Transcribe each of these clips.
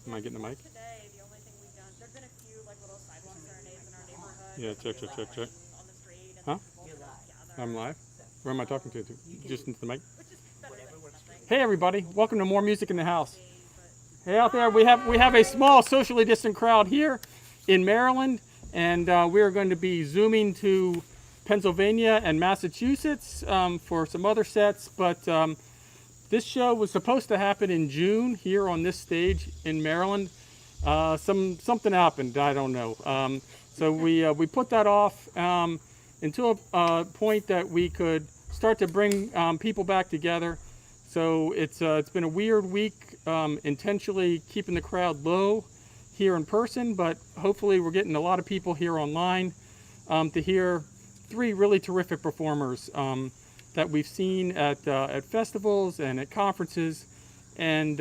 Am I getting the mic? Today, the only thing we've done, there've been a few like little sidewalk serenades in our neighborhood. Yeah, check. On the street, and Huh? people gather. I'm live. Where am I talking to? Just into the mic. Which is better than nothing. Hey everybody, welcome to More Music in the House. Hey out there, we have a small socially distant crowd here in Maryland, and we are going to be zooming to Pennsylvania and Massachusetts for some other sets, but this show was supposed to happen in June here on this stage in Maryland. Something happened, I don't know. So we put that off until a point that we could start to bring people back together. So it's been a weird week, intentionally keeping the crowd low here in person, but hopefully we're getting a lot of people here online to hear three really terrific performers that we've seen at festivals and at conferences, and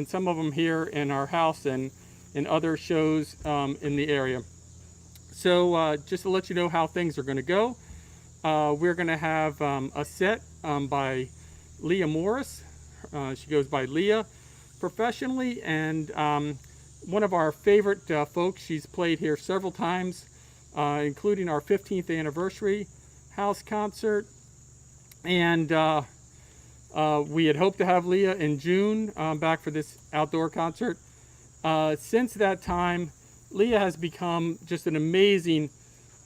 some of them here in our house and in other shows in the area. So just to let you know how things are going to go, we're going to have a set by LEA Morris. She goes by LEA professionally, and one of our favorite folks. She's played here several times, including our 15th anniversary house concert. And we had hoped to have LEA in June back for this outdoor concert. Since that time, LEA has become just an amazing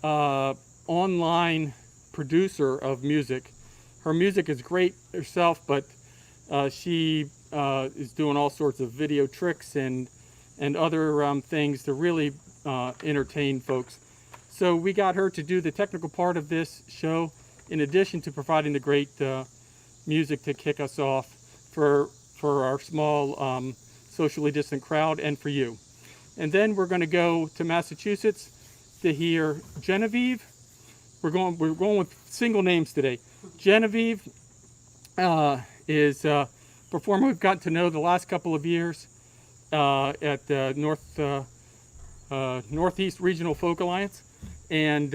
online producer of music. Her music is great herself, but she is doing all sorts of video tricks and other things to really entertain folks. So we got her to do the technical part of this show, in addition to providing the great music to kick us off for our small socially distant crowd and for you. And then we're going to go to Massachusetts to hear Genevieve. We're going with single names today. Genevieve is a performer we've gotten to know the last couple of years at the Northeast Regional Folk Alliance, and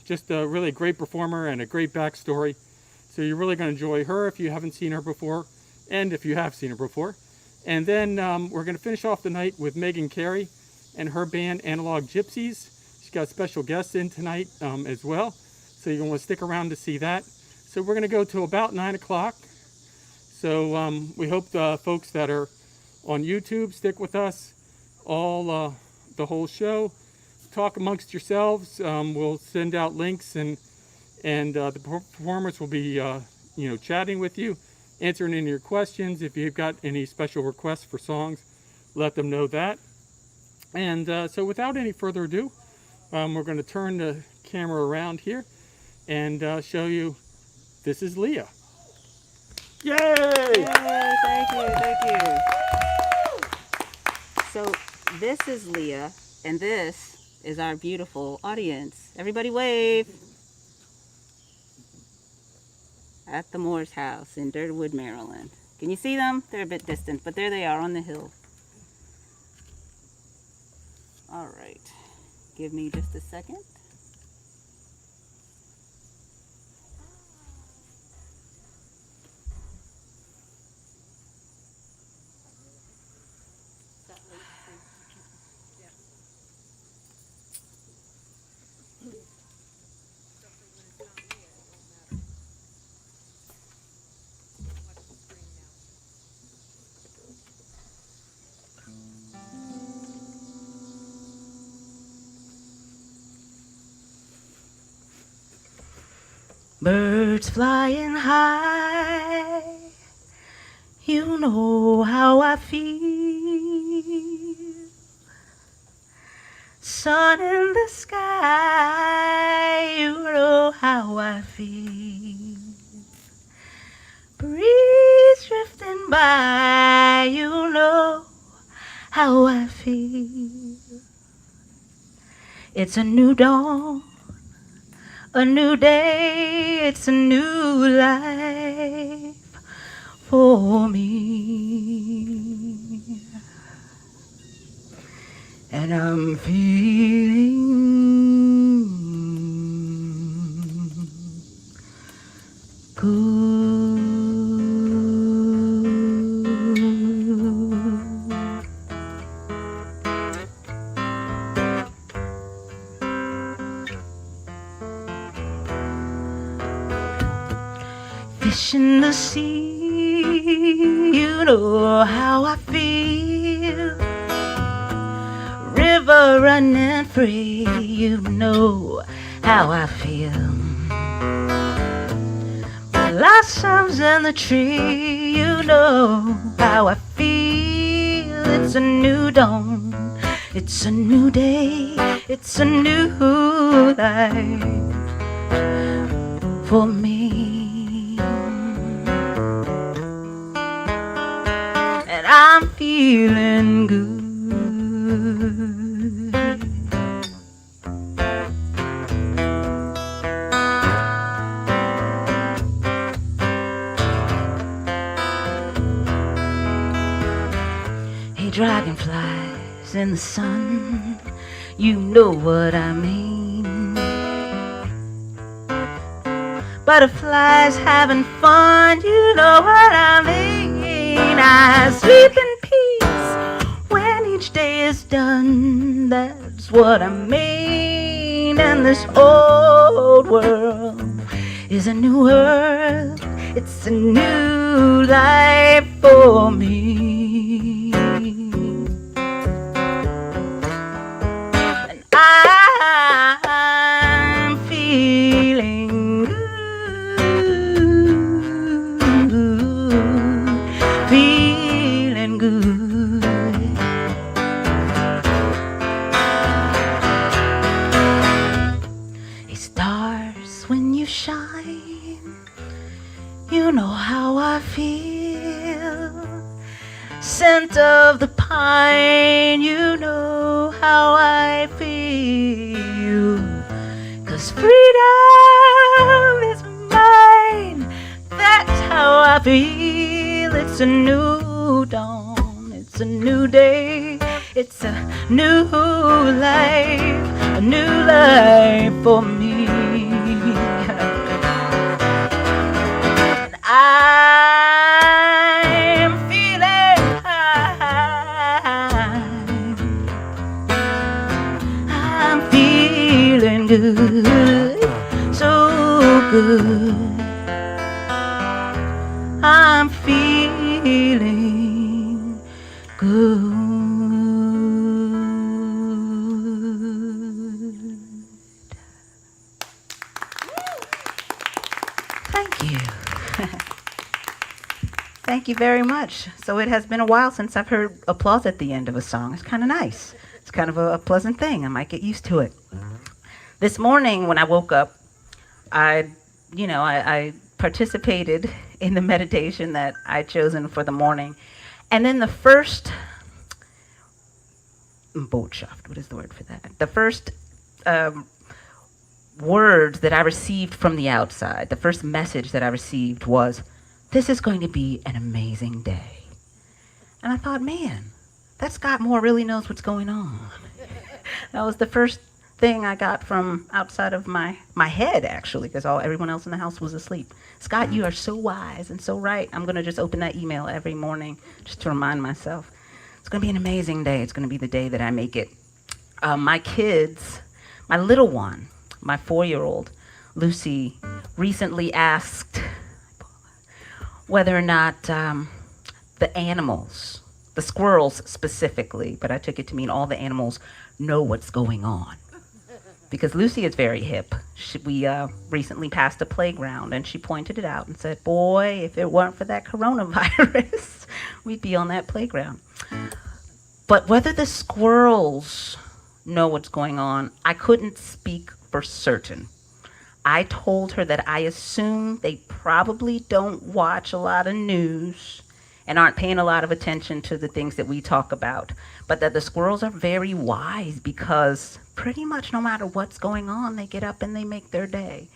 just a really great performer and a great backstory. So you're really going to enjoy her if you haven't seen her before, and if you have seen her before. And then we're going to finish off the night with Meghan Carey and her band Analog Gypsies. She's got special guests in tonight as well, so you're going to want to stick around to see that. So we're going to go to about 9 o'clock. So we hope the folks that are on YouTube stick with us all the whole show. Talk amongst yourselves. We'll send out links, and the performers will be chatting with you, answering any of your questions. If you've got any special requests for songs, let them know that. And so without any further ado, we're going to turn the camera around here and show you. This is LEA. Yay! Yay, thank you. So this is LEA, and this is our beautiful audience. Everybody wave. At the Moore's house in Dirtwood, Maryland. Can you see them? They're a bit distant, but there they are on the hill. All right. Give me just a second. Birds flying high, you know how I feel. Sun in the sky, you know how I feel. Breeze drifting by, you know how I feel. It's a new dawn, a new day, it's a new life for me. And I'm feeling good. washing the sea. You know how I feel. River running free. You know how I feel. Blossoms in the tree. You know how I feel. It's a new dawn. It's a new day. It's a new life for me. And I'm feeling good. Hey, dragonflies in the sun, you know what I mean. Butterflies having fun, you know what I mean. I sleep in peace when each day is done. That's what I mean. And this old world is a new world. It's a new life for me. And I'm feeling good, feeling good. Hey, stars, when you shine, you know how I feel. Scent of the pine, you know how I feel. 'Cause freedom is mine, that's how I feel. It's a new dawn, it's a new day, it's a new life for me. I'm feeling high. I'm feeling good, so good. I'm feeling good. Thank you. Thank you very much. So it has been a while since I've heard applause at the end of a song. It's kind of nice. It's kind of a pleasant thing. I might get used to it. This morning when I woke up, I participated in the meditation that I'd chosen for the morning. And then the first Botschaft, what is the word for that? The first words that I received from the outside, the first message that I received was, "This is going to be an amazing day." And I thought, man, that Scott Moore really knows what's going on. That was the first thing I got from outside of my head, actually, because everyone else in the house was asleep. Scott, you are so wise and so right. I'm going to just open that email every morning just to remind myself. It's going to be an amazing day. It's going to be the day that I make it. My kids, my little one, my 4-year-old, Lucy, recently asked whether or not the animals, the squirrels specifically, but I took it to mean all the animals, know what's going on. Because Lucy is very hip. We recently passed a playground and she pointed it out and said, boy, if it weren't for that coronavirus, we'd be on that playground. But whether the squirrels know what's going on, I couldn't speak for certain. I told her that I assume they probably don't watch a lot of news and aren't paying a lot of attention to the things that we talk about, but that the squirrels are very wise because pretty much no matter what's going on, they get up and they make their day.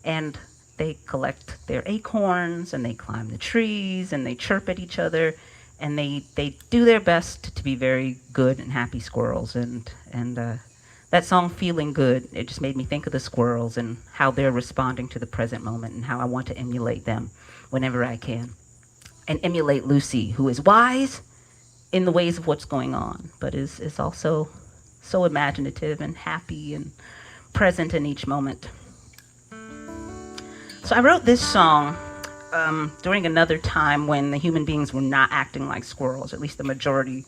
And they collect their acorns and they climb the trees and they chirp at each other and they do their best to be very good and happy squirrels. And that song, Feeling Good, it just made me think of the squirrels and how they're responding to the present moment and how I want to emulate them whenever I can. And emulate Lucy, who is wise in the ways of what's going on, but is also so imaginative and happy and present in each moment. So I wrote this song during another time when the human beings were not acting like squirrels. At least the majority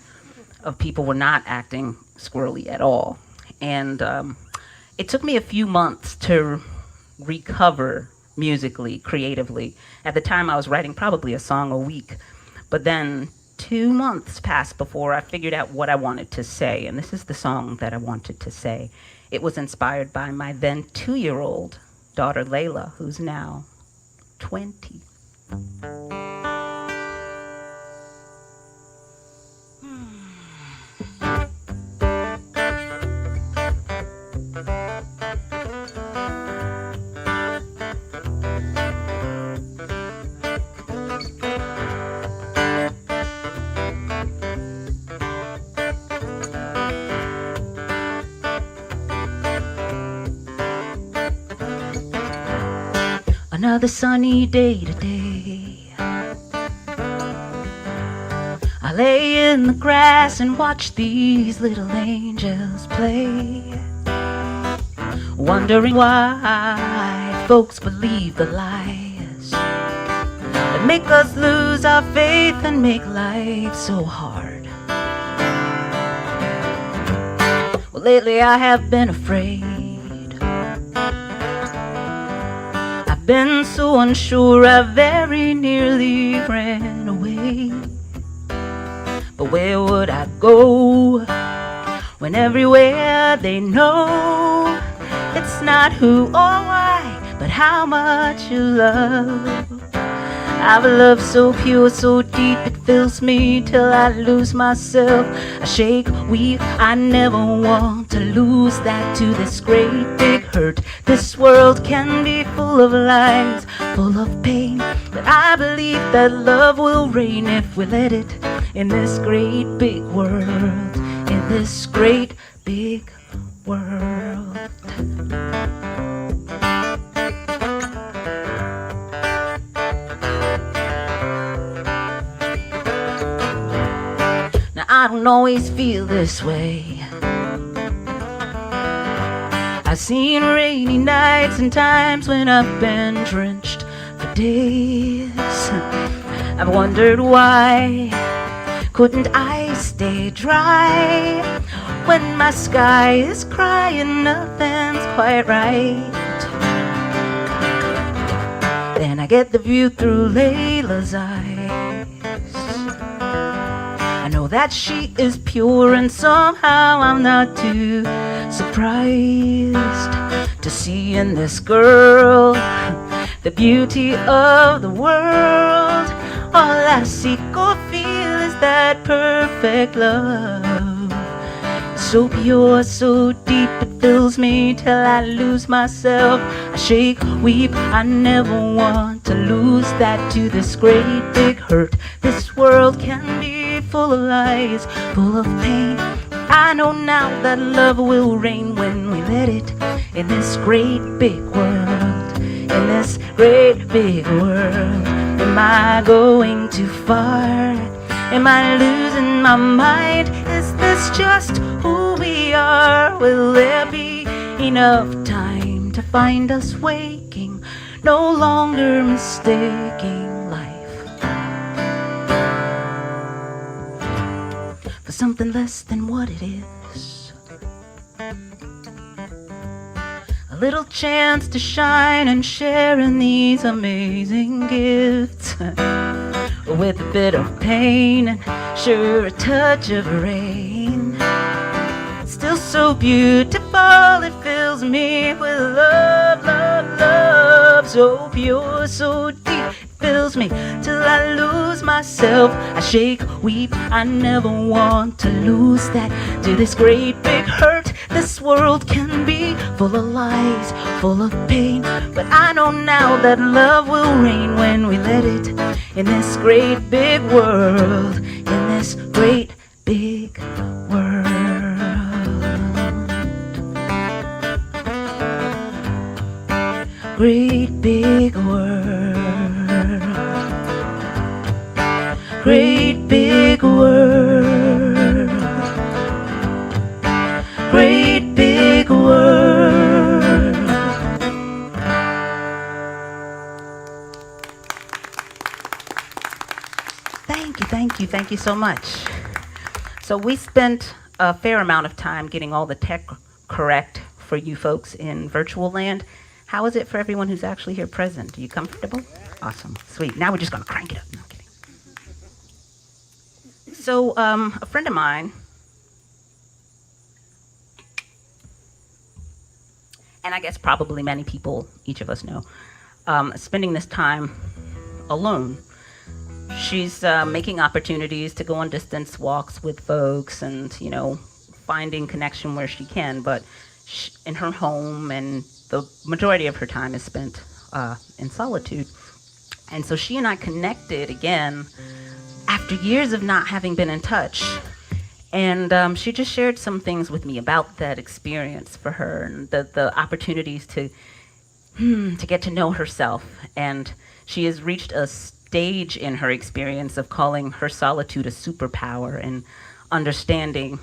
of people were not acting squirrely at all. And it took me a few months to recover musically, creatively. At the time, I was writing probably a song a week. But then 2 months passed before I figured out what I wanted to say. And this is the song that I wanted to say. It was inspired by my then 2-year-old daughter, Layla, who's now 20. Another sunny day today. I lay in the grass and watch these little angels play, wondering why folks believe the lies that make us lose our faith and make life so hard. Well, lately I have been afraid. Been so unsure, I very nearly ran away. But where would I go when everywhere they know it's not who or why, but how much you love? I've a love so pure, so deep, it fills me till I lose myself. I shake, weep, I never want to lose that to this great big hurt. This world can be full of lies, full of pain, but I believe that love will reign if we let it in this great big world, in this great big world. I don't always feel this way. I've seen rainy nights and times when I've been drenched for days. I've wondered why couldn't I stay dry when my sky is crying, nothing's quite right. Then I get the view through Layla's eyes. I know that she is pure, and somehow I'm not too surprised to see in this girl the beauty of the world. All I seek or feel is that perfect love, so pure, so deep, it fills me till I lose myself. I shake, weep, I never want to lose that to this great big hurt. This world can be full of lies, full of pain. I know now that love will reign when we let it in this great big world, in this great big world. Am I going too far? Am I losing my mind? Is this just who we are? Will there be enough time to find us waking, no longer mistaking life for something less than what it is? A little chance to shine and share in these amazing gifts, with a bit of pain and sure a touch of rain. Still so beautiful, it fills me with love, love, love. So pure, so deep, it fills me till I lose myself. I shake, weep, I never want to lose that to this great big hurt. This world can be full of lies, full of pain, but I know now that love will reign when we let it in this great big world, in this great big world. Great big world, great big world, great big world. Thank you so much. So we spent a fair amount of time getting all the tech correct for you folks in virtual land. How is it for everyone who's actually here present? Are you comfortable? Awesome. Sweet. Now we're just going to crank it up. No, I'm kidding. So a friend of mine, and I guess probably many people, each of us know, spending this time alone. She's making opportunities to go on distance walks with folks and, you know, finding connection where she can, but in her home, and the majority of her time is spent in solitude. And so she and I connected again after years of not having been in touch. And she just shared some things with me about that experience for her and the opportunities to get to know herself. And she has reached a stage in her experience of calling her solitude a superpower and understanding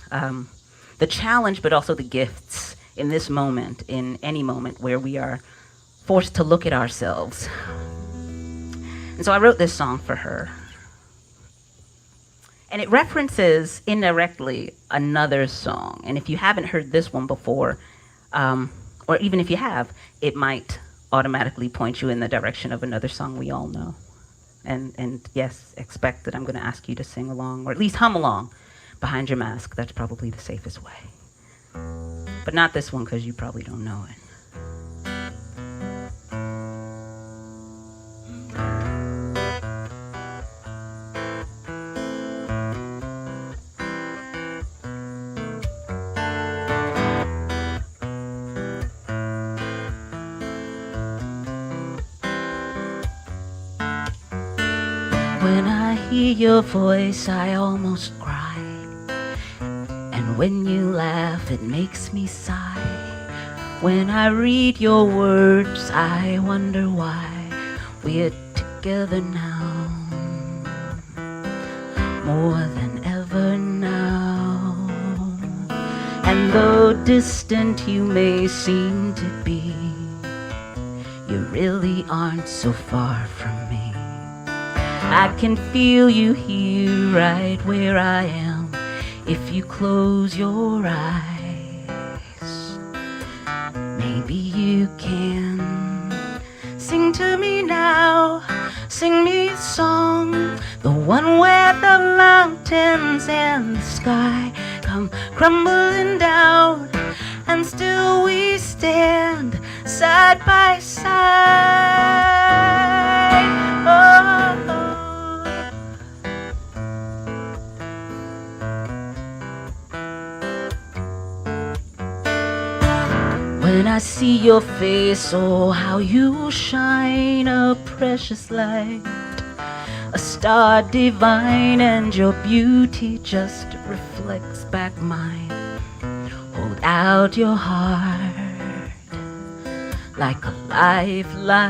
the challenge, but also the gifts in this moment, in any moment where we are forced to look at ourselves. And so I wrote this song for her. And it references indirectly another song. And if you haven't heard this one before, or even if you have, it might automatically point you in the direction of another song we all know. And yes, expect that I'm going to ask you to sing along, or at least hum along behind your mask. That's probably the safest way. But not this one, because you probably don't know it. When I hear your voice, I almost cry. And when you laugh, it makes me sigh. When I read your words, I wonder why we're together now, more than ever now. And though distant you may seem to be, you really aren't so far from me. I can feel you here right where I am if you close your eyes. Maybe you can sing to me now, sing me a song, the one where the mountains and the sky come crumbling down, and still we stand side by side. Oh. When I see your face, oh, how you shine, a precious light, a star divine, and your beauty just reflects back mine. Hold out your heart like a lifeline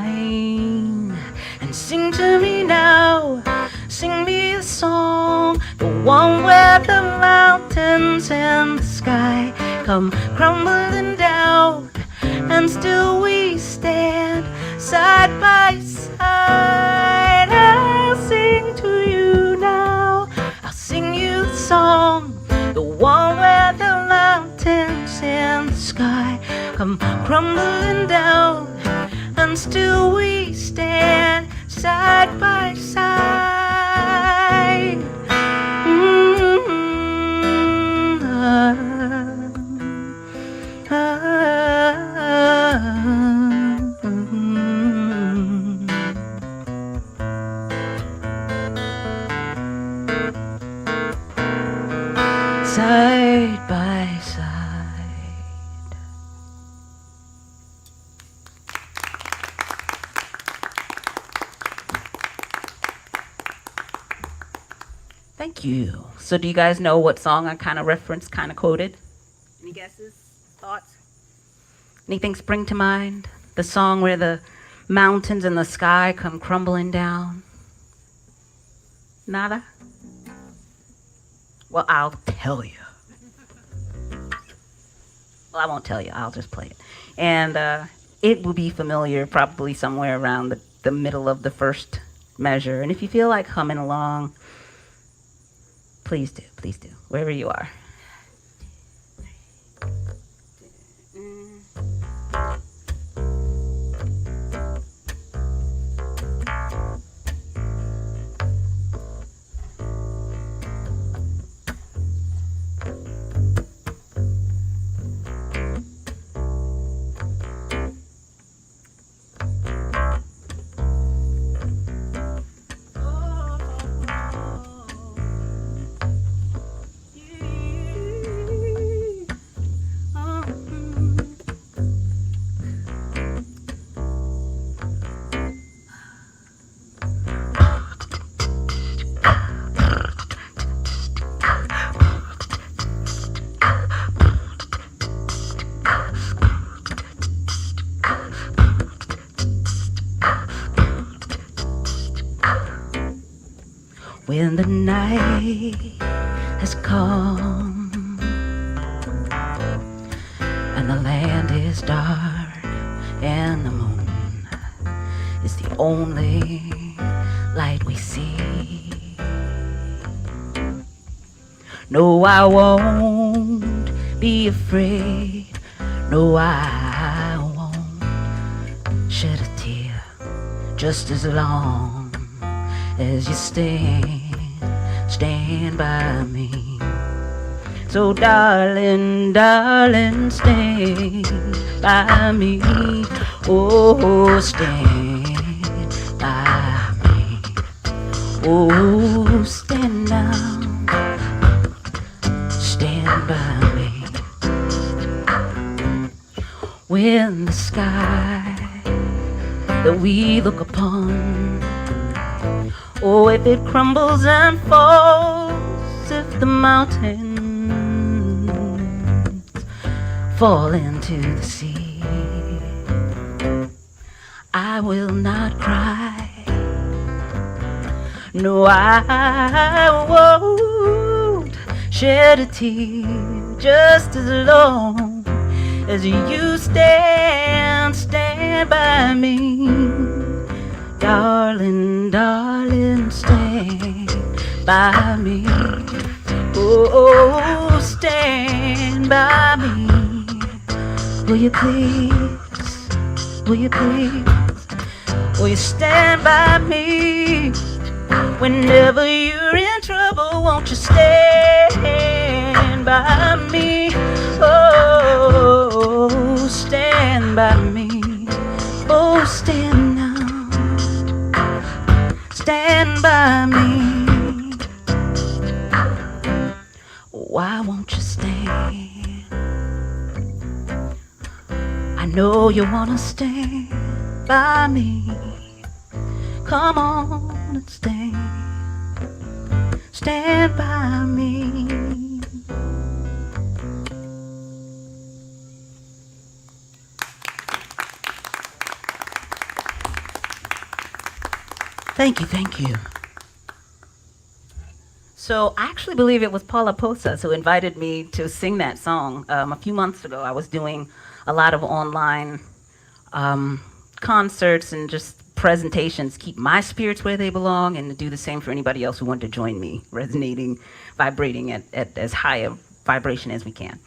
and sing to me now, sing me a song, the one where the mountains and the sky come crumbling down, and still we stand side by side. I'll sing to you now, I'll sing you the song, the one where the mountains and the sky come crumbling down, and still we stand side by side. Side by side. Thank you. So do you guys know what song I kind of referenced, kind of quoted? Any guesses? Thoughts? Anything spring to mind? The song where the mountains and the sky come crumbling down? Nada? Well, I'll tell you. Well, I won't tell you. I'll just play it. And it will be familiar probably somewhere around the middle of the first measure. And if you feel like humming along, Please do, wherever you are. When the night has come and the land is dark and the moon is the only light we see. No, I won't be afraid. No, I won't shed a tear just as long as you stand by me. So darling, darling, stand by me. Oh, stand by me. Oh, stand down, stand by me. When the sky that we look upon, oh, if it crumbles and falls, if the mountains fall into the sea, I will not cry. No, I won't shed a tear just as long as you stand by me. Darling, darling, stand by me. Oh, stand by me. Will you please, will you please, will you stand by me? Whenever you're in trouble, won't you stand by me? Oh, stand by me. Oh, stand now. Stand by me. Why won't you stand? I know you wanna stand by me. Come on and stand. Stand by me. Thank you, thank you. So I actually believe it was Paula Posas who invited me to sing that song. A few months ago, I was doing a lot of online concerts and just presentations, keep my spirits where they belong, and to do the same for anybody else who wanted to join me, resonating, vibrating at as high a vibration as we can.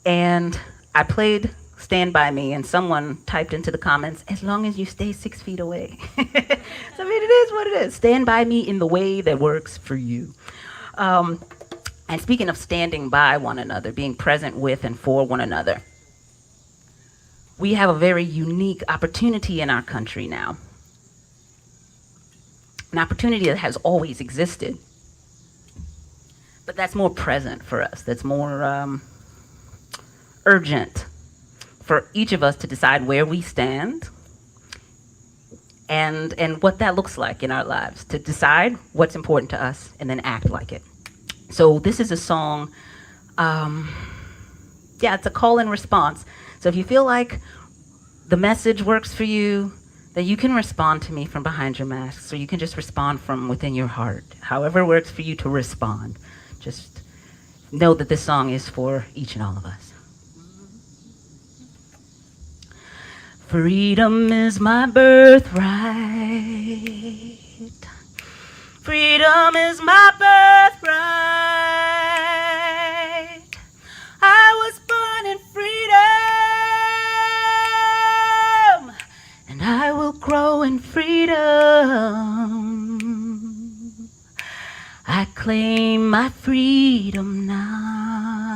And I played Stand By Me, and someone typed into the comments, as long as you stay 6 feet away. So, I mean, it is what it is. Stand by me in the way that works for you. And speaking of standing by one another, being present with and for one another, we have a very unique opportunity in our country now. An opportunity that has always existed, but that's more present for us, that's more urgent for each of us to decide where we stand and what that looks like in our lives, to decide what's important to us and then act like it. So this is a song, it's a call and response. So if you feel like the message works for you, then you can respond to me from behind your mask, or you can just respond from within your heart. However it works for you to respond. Just know that this song is for each and all of us. Freedom is my birthright. Freedom is my birthright. I was born in freedom, and I will grow in freedom. I claim my freedom now.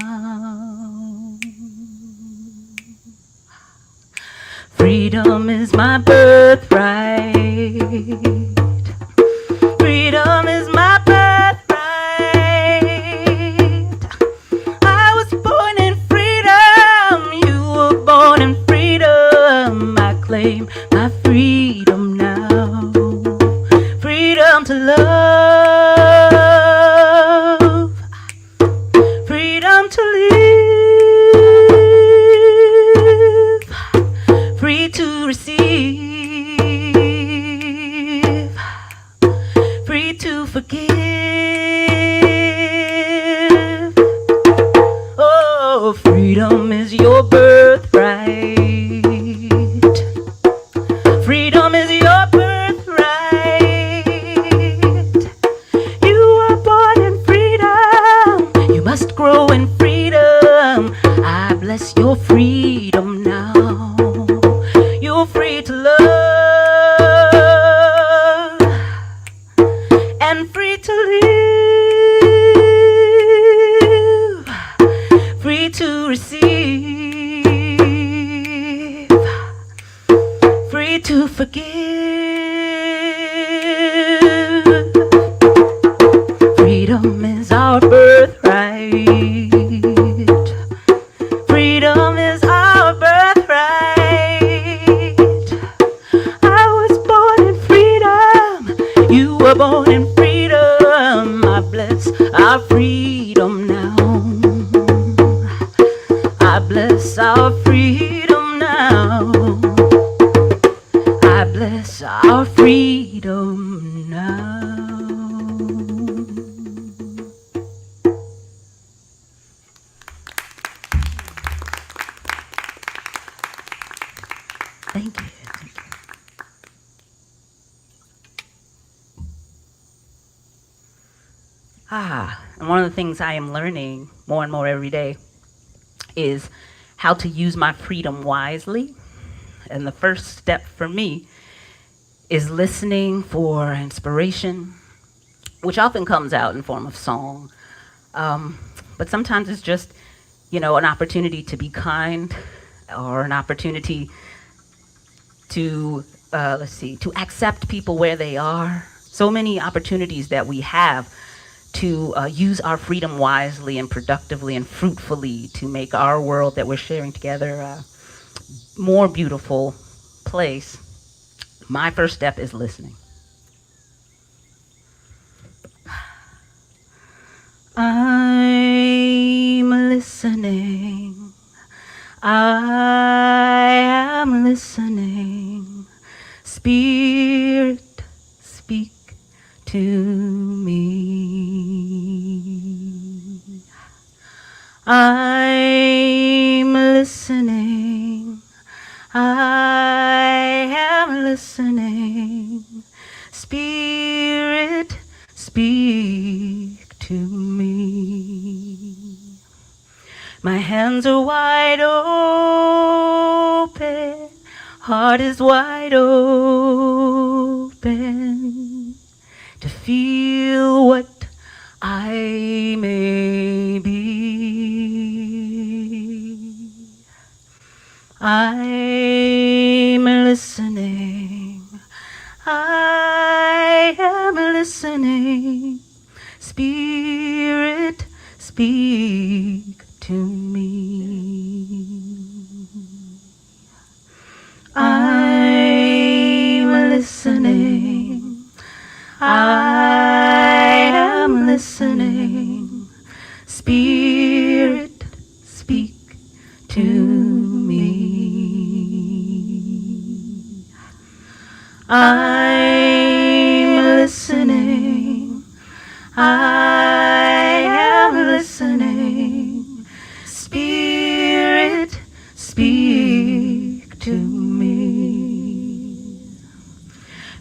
Freedom is my birthright. Freedom is my birthright. I was born in freedom. You were born in freedom. I claim my freedom now. Freedom to love. Freedom to live. Free to receive. Free to forgive. Oh, freedom is your birthright. Freedom is your birthright. You were born in freedom. You must grow in freedom. I bless your freedom now. You're free to love and free to live, free to receive, free to forgive. Freedom is our birthright. Freedom is our birthright. I was born in freedom. You were born in freedom. I bless our freedom now. I bless our freedom now. I bless our freedom now. Thank you. Thank you. And one of the things I am learning more and more every day is how to use my freedom wisely. And the first step for me is listening for inspiration, which often comes out in form of song. But sometimes it's just, an opportunity to be kind, or an opportunity to, to accept people where they are. So many opportunities that we have to use our freedom wisely and productively and fruitfully to make our world that we're sharing together a more beautiful place. My first step is listening. I'm listening. I am listening. Spirit, speak to me. I'm listening. I am listening. Spirit, speak to me. My hands are wide open. Heart is wide open to feel what I may be. I'm listening. I am listening. Spirit, speak to me. I'm listening. I am listening. Spirit, speak to me. I'm listening. I am listening. Spirit, speak to me.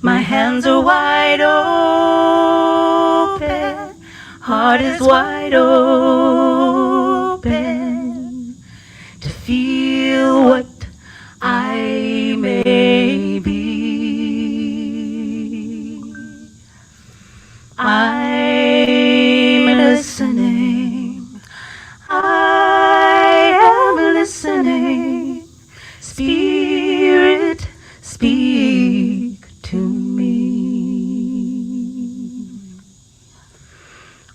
My hands are wide open. heart is wide open to feel what I may be. I'm listening. I am listening. Spirit, speak to me.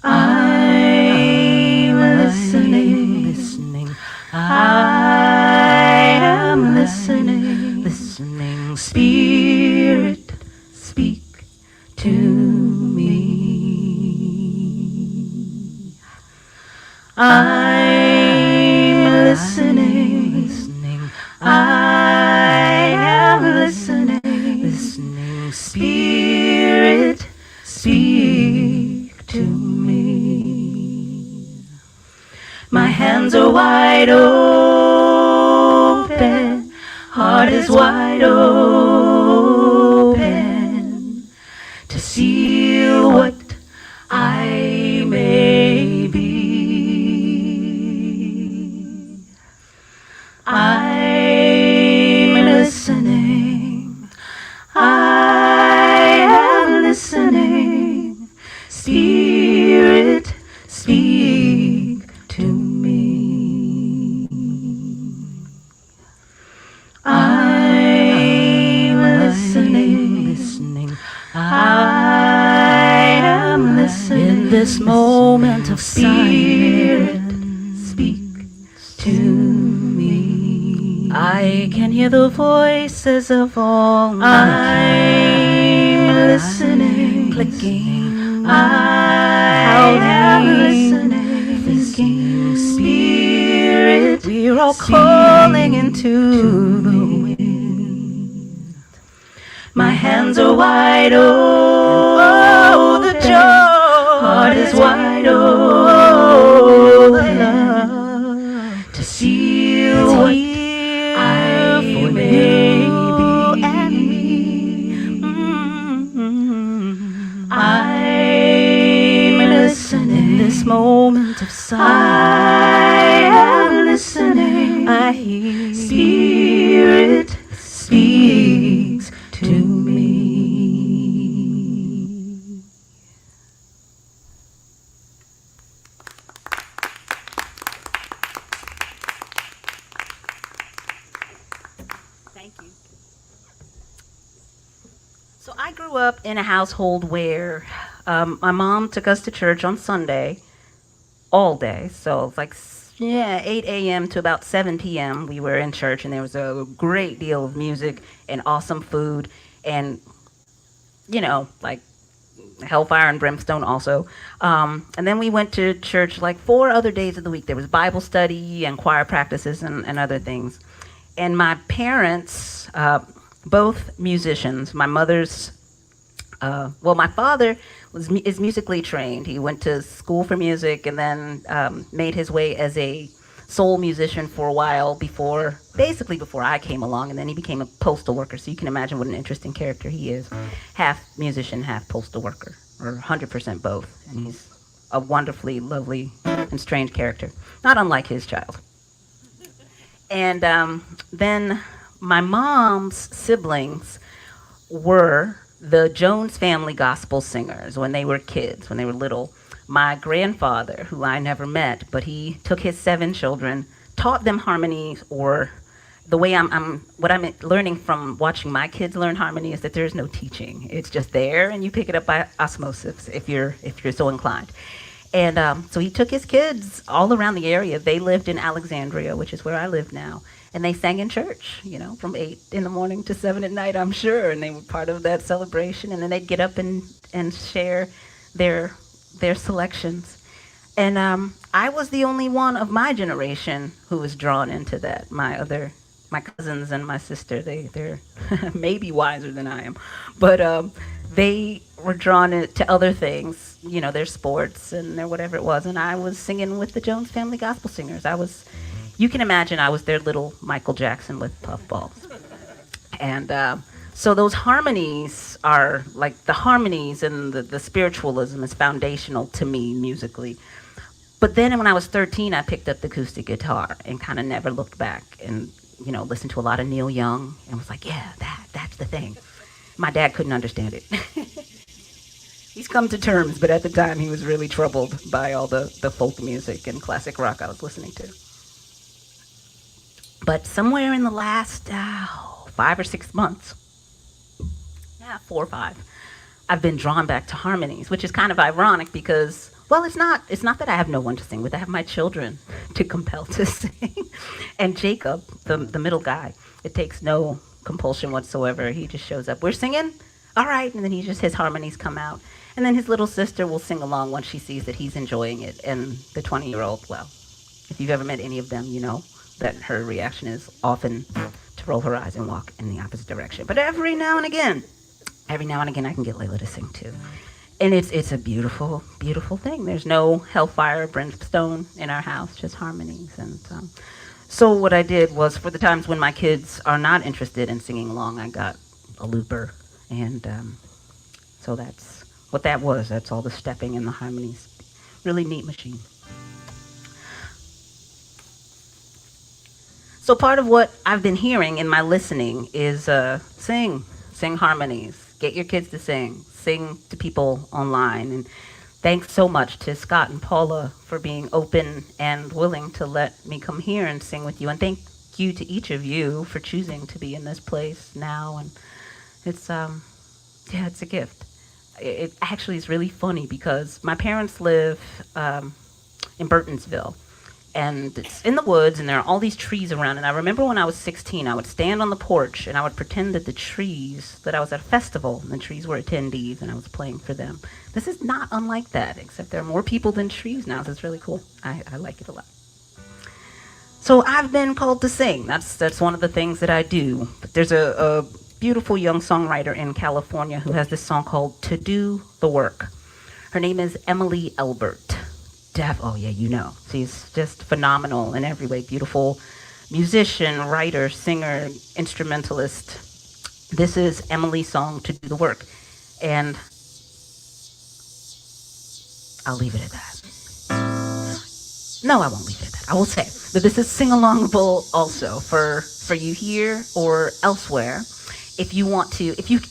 I'm listening. I am listening. Spirit, speak to me. I'm listening. I am listening. Spirit, speak to me. My hands are wide open, heart is wide open to see what I may be. I'm listening. I am listening. Spirit, speak to me. I'm listening. I am listening. In this moment of silence, speak to me. I can hear the voices of all I'm listening, clicking. I am listening, thinking. Spirit, we're all calling into the wind. My hands are wide open. Oh, the joy. Heart is wide open to see what I may be. I'm listening. In this moment of silence, I am listening. I hear Spirit speaks to me. Thank you. So I grew up in a household where my mom took us to church on Sunday all day. So it's like 8 a.m. to about 7 p.m. we were in church, and there was a great deal of music and awesome food and, like hellfire and brimstone also. And then we went to church like 4 other days of the week. There was Bible study and choir practices and other things. And my parents, both musicians, my mother's, my father is musically trained. He went to school for music and then made his way as a soul musician for a while before I came along, and then he became a postal worker. So you can imagine what an interesting character he is. Half musician, half postal worker, or 100% both. And he's a wonderfully lovely and strange character, not unlike his child. And then my mom's siblings were the Jones family gospel singers when they were kids, when they were little. My grandfather, who I never met, but he took his 7 children, taught them harmony, or the way what I'm learning from watching my kids learn harmony is that there's no teaching. It's just there, and you pick it up by osmosis if you're so inclined. And so he took his kids all around the area. They lived in Alexandria, which is where I live now. And they sang in church, from 8 in the morning to 7 at night, I'm sure. And they were part of that celebration. And then they'd get up and share their selections. And I was the only one of my generation who was drawn into that. My cousins and my sister, they're maybe wiser than I am. But they were drawn to other things, their sports and their whatever it was. And I was singing with the Jones family gospel singers. You can imagine I was their little Michael Jackson with puffballs. And So those harmonies are like the harmonies, and the spiritualism is foundational to me musically. But then when I was 13, I picked up the acoustic guitar and kind of never looked back, and listened to a lot of Neil Young and was like, yeah, that's the thing. My dad couldn't understand it. He's come to terms, but at the time he was really troubled by all the folk music and classic rock I was listening to. But somewhere in the last 5 or 6 months, 4 or 5, I've been drawn back to harmonies, which is kind of ironic because, well, it's not that I have no one to sing with. I have my children to compel to sing. And Jacob, the middle guy, it takes no compulsion whatsoever. He just shows up. We're singing? All right. And then his harmonies come out. And then his little sister will sing along once she sees that he's enjoying it. And the 20-year-old, well, if you've ever met any of them, you know that her reaction is often to roll her eyes and walk in the opposite direction. But every now and again, I can get Layla to sing too. And it's a beautiful, beautiful thing. There's no hellfire or brimstone in our house, just harmonies. And so what I did was, for the times when my kids are not interested in singing along, I got a looper. And so that's what that was. That's all the stepping and the harmonies. Really neat machine. So part of what I've been hearing in my listening is sing harmonies. Get your kids to sing to people online. And thanks so much to Scott and Paula for being open and willing to let me come here and sing with you. And thank you to each of you for choosing to be in this place now. And it's a gift. It actually is really funny because my parents live in Burtonsville. And it's in the woods, and there are all these trees around. And I remember when I was 16, I would stand on the porch, and I would pretend that I was at a festival, and the trees were attendees, and I was playing for them. This is not unlike that, except there are more people than trees now, so it's really cool. I like it a lot. So I've been called to sing. That's one of the things that I do. But there's a beautiful young songwriter in California who has this song called To Do the Work. Her name is Emily Elbert. Oh yeah, you know. She's just phenomenal in every way. Beautiful musician, writer, singer, instrumentalist. This is Emily's song, To Do the Work. And I'll leave it at that. No, I won't leave it at that. I will say that this is sing-alongable also for you here or elsewhere. If you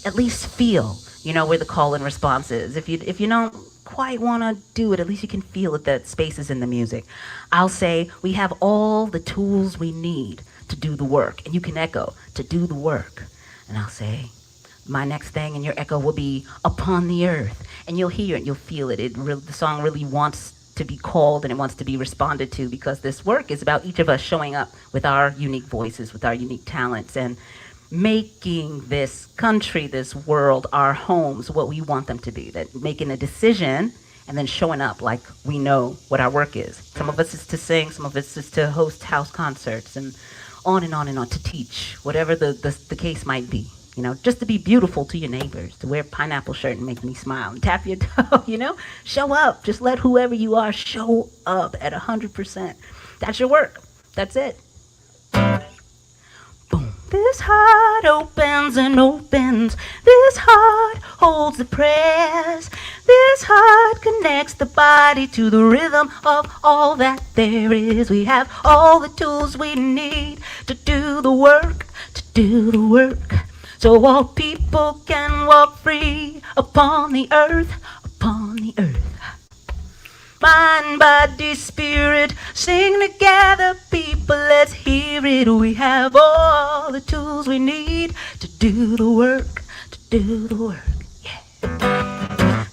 at least feel, where the call and response is. If you don't quite want to do it, at least you can feel it, that space is in the music. I'll say we have all the tools we need to do the work, and you can echo to do the work. And I'll say my next thing, and your echo will be upon the earth, and you'll hear it, you'll feel it. The song really wants to be called, and it wants to be responded to, because this work is about each of us showing up with our unique voices, with our unique talents, and making this country, this world, our homes, what we want them to be. That making a decision and then showing up like we know what our work is. Some of us is to sing, some of us is to host house concerts, and on and on and on, to teach, whatever the case might be. Just to be beautiful to your neighbors, to wear a pineapple shirt and make me smile, and tap your toe, show up. Just let whoever you are show up at 100%. That's your work. That's it. This heart opens and opens. This heart holds the prayers. This heart connects the body to the rhythm of all that there is. We have all the tools we need to do the work, so all people can walk free upon the earth, Mind, body, spirit, sing together, people, let's hear it. We have all the tools we need to do the work, yeah.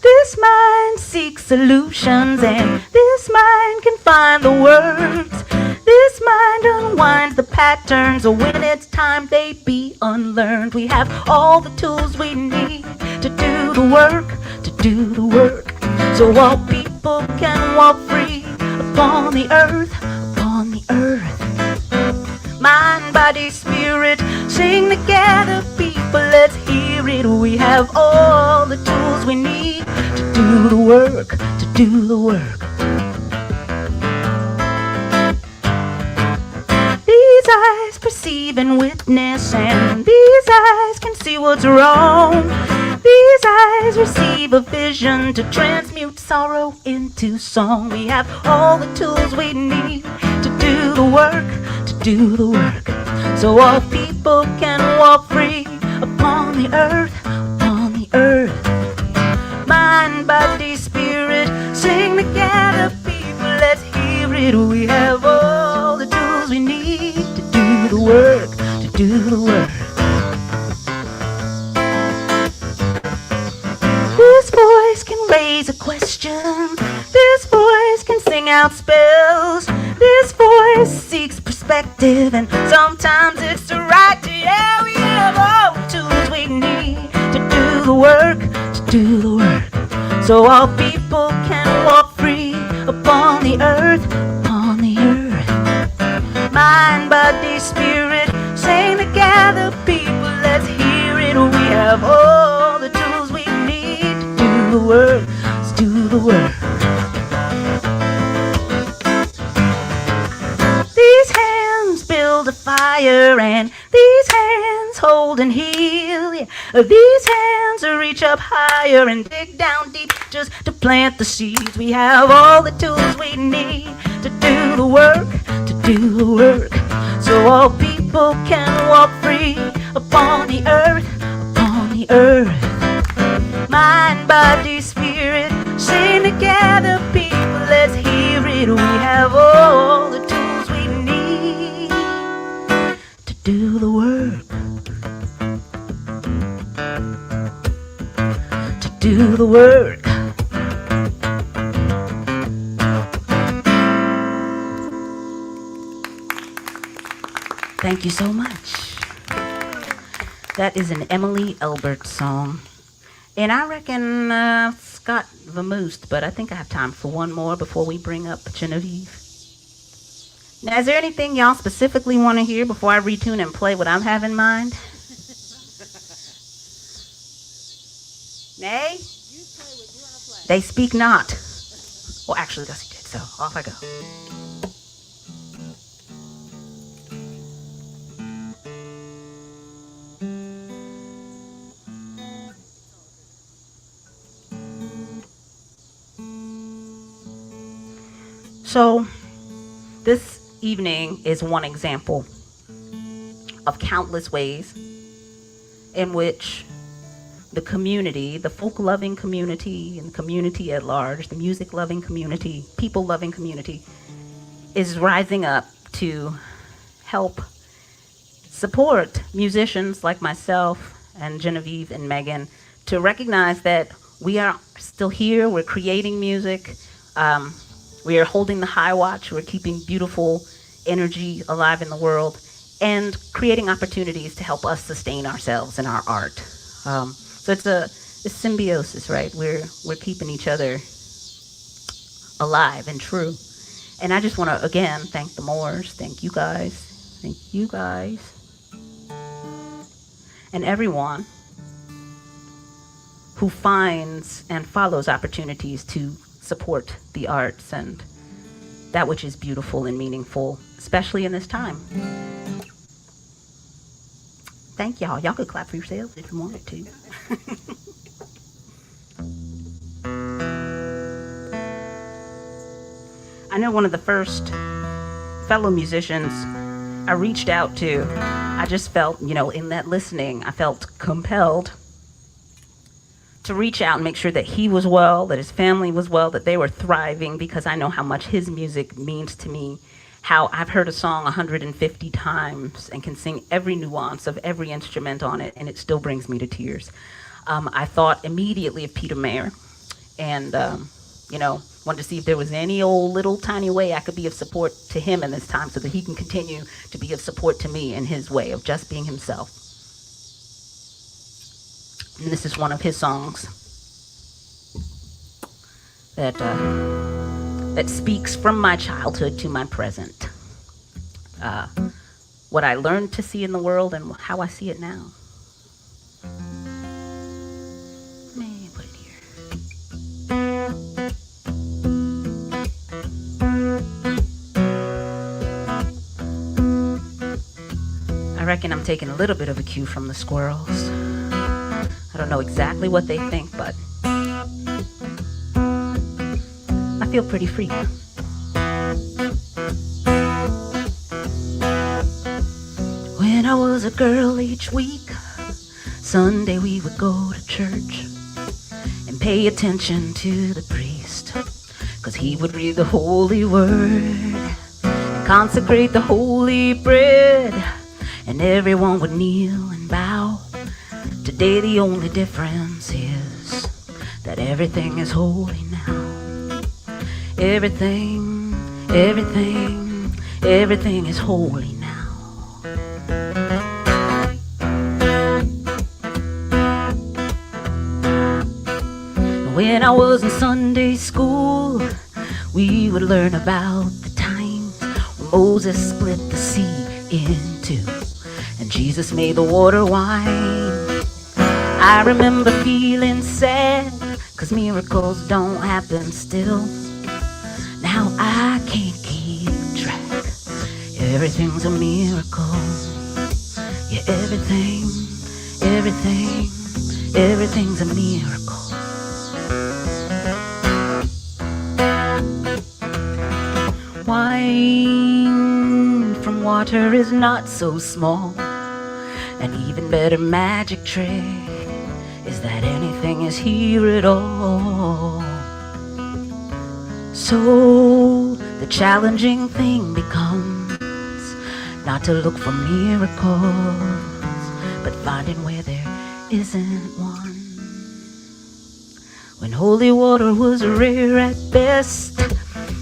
This mind seeks solutions, and this mind can find the words. This mind unwinds the patterns, or when it's time they be unlearned. We have all the tools we need to do the work, so all people can walk free upon the earth. Mind, body, spirit, sing together, people, let's hear it. We have all the tools we need to do the work, These eyes perceive and witness, and these eyes can see what's wrong. These eyes receive a vision to transmute sorrow into song. We have all the tools we need to do the work, to do the work, so all people can walk free upon the earth, upon the earth. Mind, body, spirit, sing together, people, let's hear it. We have all the tools we need to do the work, to do the work. This voice can raise a question. This voice can sing out spells. This voice seeks perspective, and sometimes it's the right. Yeah, we have all the tools we need to do the work, to do the work, so all people can walk free upon the earth, upon the earth. Mind, body, spirit, sing together, people, let's hear it. We have all the tools we need to do the work, let's do the work. These hands build a fire, and these hands hold and heal. Yeah. These hands reach up higher and dig down deep just to plant the seeds. We have all the tools we need to do the work, to do the work, so all people can walk free upon the earth, upon the earth. Mind, body, spirit, sing together, people, let's hear it. We have all the tools we need to do the work, to do the work. Thank you so much. That is an Emily Elbert song. And I reckon Scott vamoosed, but I think I have time for one more before we bring up Genevieve. Now, is there anything y'all specifically want to hear before I retune and play what I have in mind? Nay? You play what you want to play. They speak not. Well, actually, yes, he did, so off I go. So, this evening is one example of countless ways in which the community, the folk-loving community, and the community at large, the music-loving community, people-loving community, is rising up to help support musicians like myself and Genevieve and Meghan to recognize that we are still here, we're creating music, we are holding the high watch, we're keeping beautiful energy alive in the world, and creating opportunities to help us sustain ourselves and our art. So it's a symbiosis, right? We're keeping each other alive and true. And I just want to, again, thank the Moors, thank you guys, and everyone who finds and follows opportunities to support the arts and that which is beautiful and meaningful, especially in this time. Thank y'all. Y'all could clap for yourselves if you wanted to. I know one of the first fellow musicians I reached out to, I just felt, in that listening, I felt compelled to reach out and make sure that he was well, that his family was well, that they were thriving, because I know how much his music means to me, how I've heard a song 150 times and can sing every nuance of every instrument on it, and it still brings me to tears. I thought immediately of Peter Mayer, and wanted to see if there was any old little tiny way I could be of support to him in this time so that he can continue to be of support to me in his way of just being himself. And this is one of his songs that speaks from my childhood to my present. What I learned to see in the world and how I see it now. Let me put it here. reckon I'm taking a little bit of a cue from the squirrels. I don't know exactly what they think, but I feel pretty free. When I was a girl each week, Sunday we would go to church and pay attention to the priest, 'cause he would read the holy word and consecrate the holy bread, and everyone would kneel and bow. Today the only difference is that everything is holy now. Everything is holy now. When I was in Sunday school, we would learn about the times when Moses split the sea in two and Jesus made the water wine. I remember feeling sad, 'cause miracles don't happen still. Now I can't keep track. Everything's a miracle. Yeah, everything's a miracle. Wine from water is not so small. An even better magic trick is that anything is here at all. So the challenging thing becomes not to look for miracles, but finding where there isn't one. When holy water was rare at best,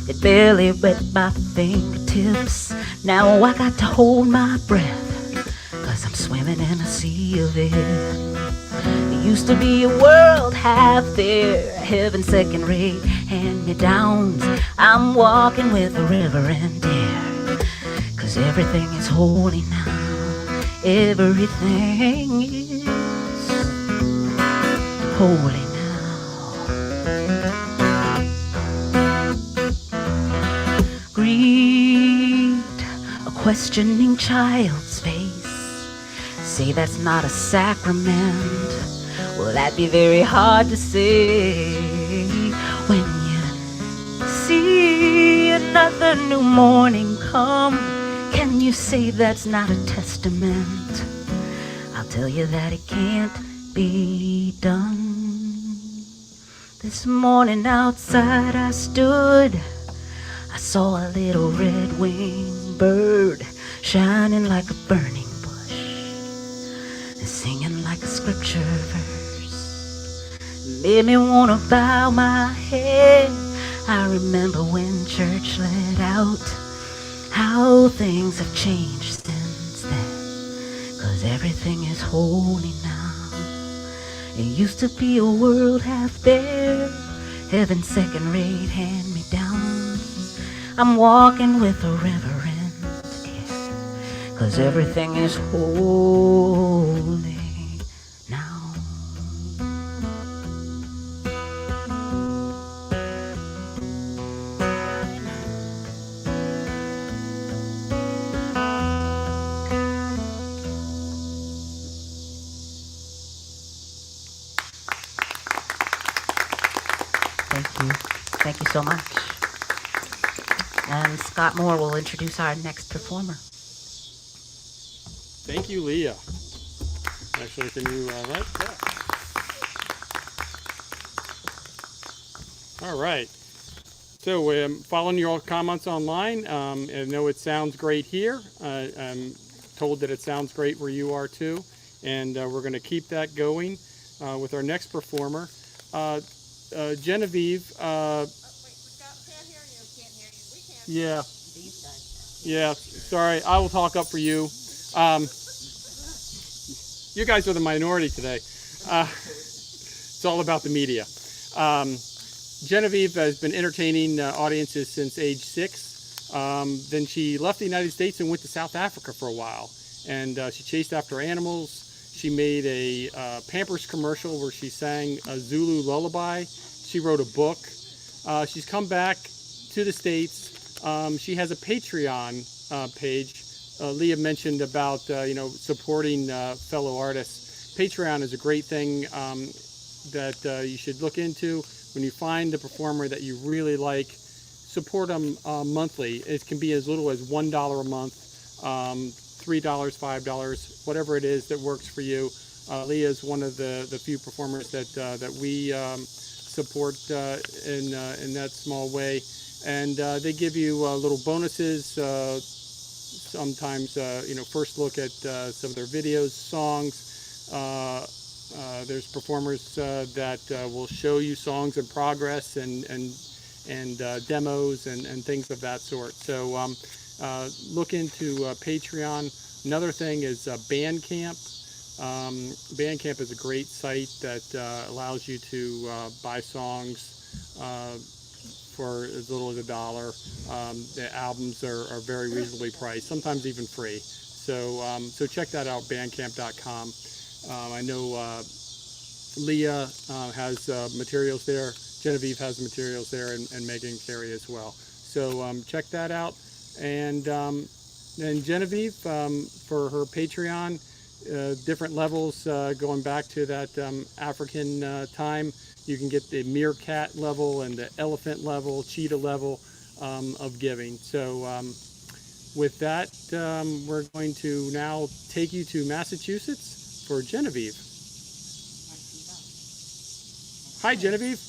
it barely wet my fingertips. Now I got to hold my breath, 'cause I'm swimming in a sea of it. It used to be a world half there, heaven second-rate hand-me-downs. I'm walking with a reverend air, 'cause everything is holy now. Everything is holy now. Greet a questioning child's face. Say that's not a sacrament. Well, that'd be very hard to say. When you see another new morning come, can you say that's not a testament? I'll tell you that it can't be done. This morning outside I stood, I saw a little red-winged bird shining like a burning bush and singing like a scripture verse. Made me want to bow my head. I remember when church let out, how things have changed since then, 'cause everything is holy now. It used to be a world half there, heaven second-rate hand-me-downs. I'm walking with a reverend air, 'cause everything is holy now. Thank you so much. And Scott Moore will introduce our next performer. Thank you, Leah. Actually, can you write that? All right. So following your comments online, I know it sounds great here. I'm told that it sounds great where you are too. And we're going to keep that going with our next performer. Genevieve. Wait, Scott, can't hear you. Can't hear you. We can't. Yeah. Yeah, sorry. I will talk up for you. You guys are the minority today. It's all about the media. Genevieve has been entertaining audiences since age 6. Then she left the United States and went to South Africa for a while. And she chased after animals. She made a Pampers commercial where she sang a Zulu lullaby. She wrote a book. She's come back to the States. She has a Patreon page Leah mentioned about supporting fellow artists. Patreon is a great thing that you should look into. When you find a performer that you really like, support them monthly. It can be as little as $1 a month, $3, $5, whatever it is that works for you. Leah is one of the few performers that we support in that small way, and they give you little bonuses. Sometimes first look at some of their videos, songs. There's performers that will show you songs in progress and demos and things of that sort. So look into Patreon. Another thing is Bandcamp. Bandcamp is a great site that allows you to buy songs for as little as $1. The albums are very reasonably priced, sometimes even free. So check that out, bandcamp.com. I know Leah has materials there. Genevieve has materials there, and Meghan and Carey as well. So check that out. And Genevieve, for her Patreon, different levels going back to that African time. You can get the meerkat level and the elephant level, cheetah level of giving. So with that, we're going to now take you to Massachusetts for Genevieve. Hi, Genevieve.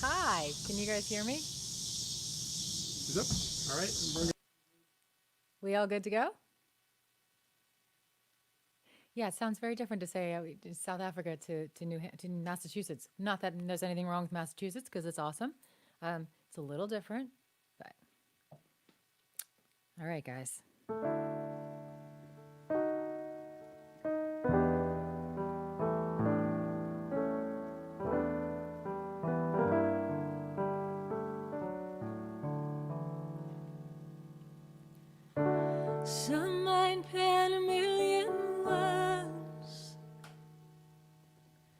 Hi, can you guys hear me? Is up? All right. We all good to go? Yeah, it sounds very different to say South Africa to Massachusetts. Not that there's anything wrong with Massachusetts, because it's awesome. It's a little different, but all right, guys. Some might pen a million words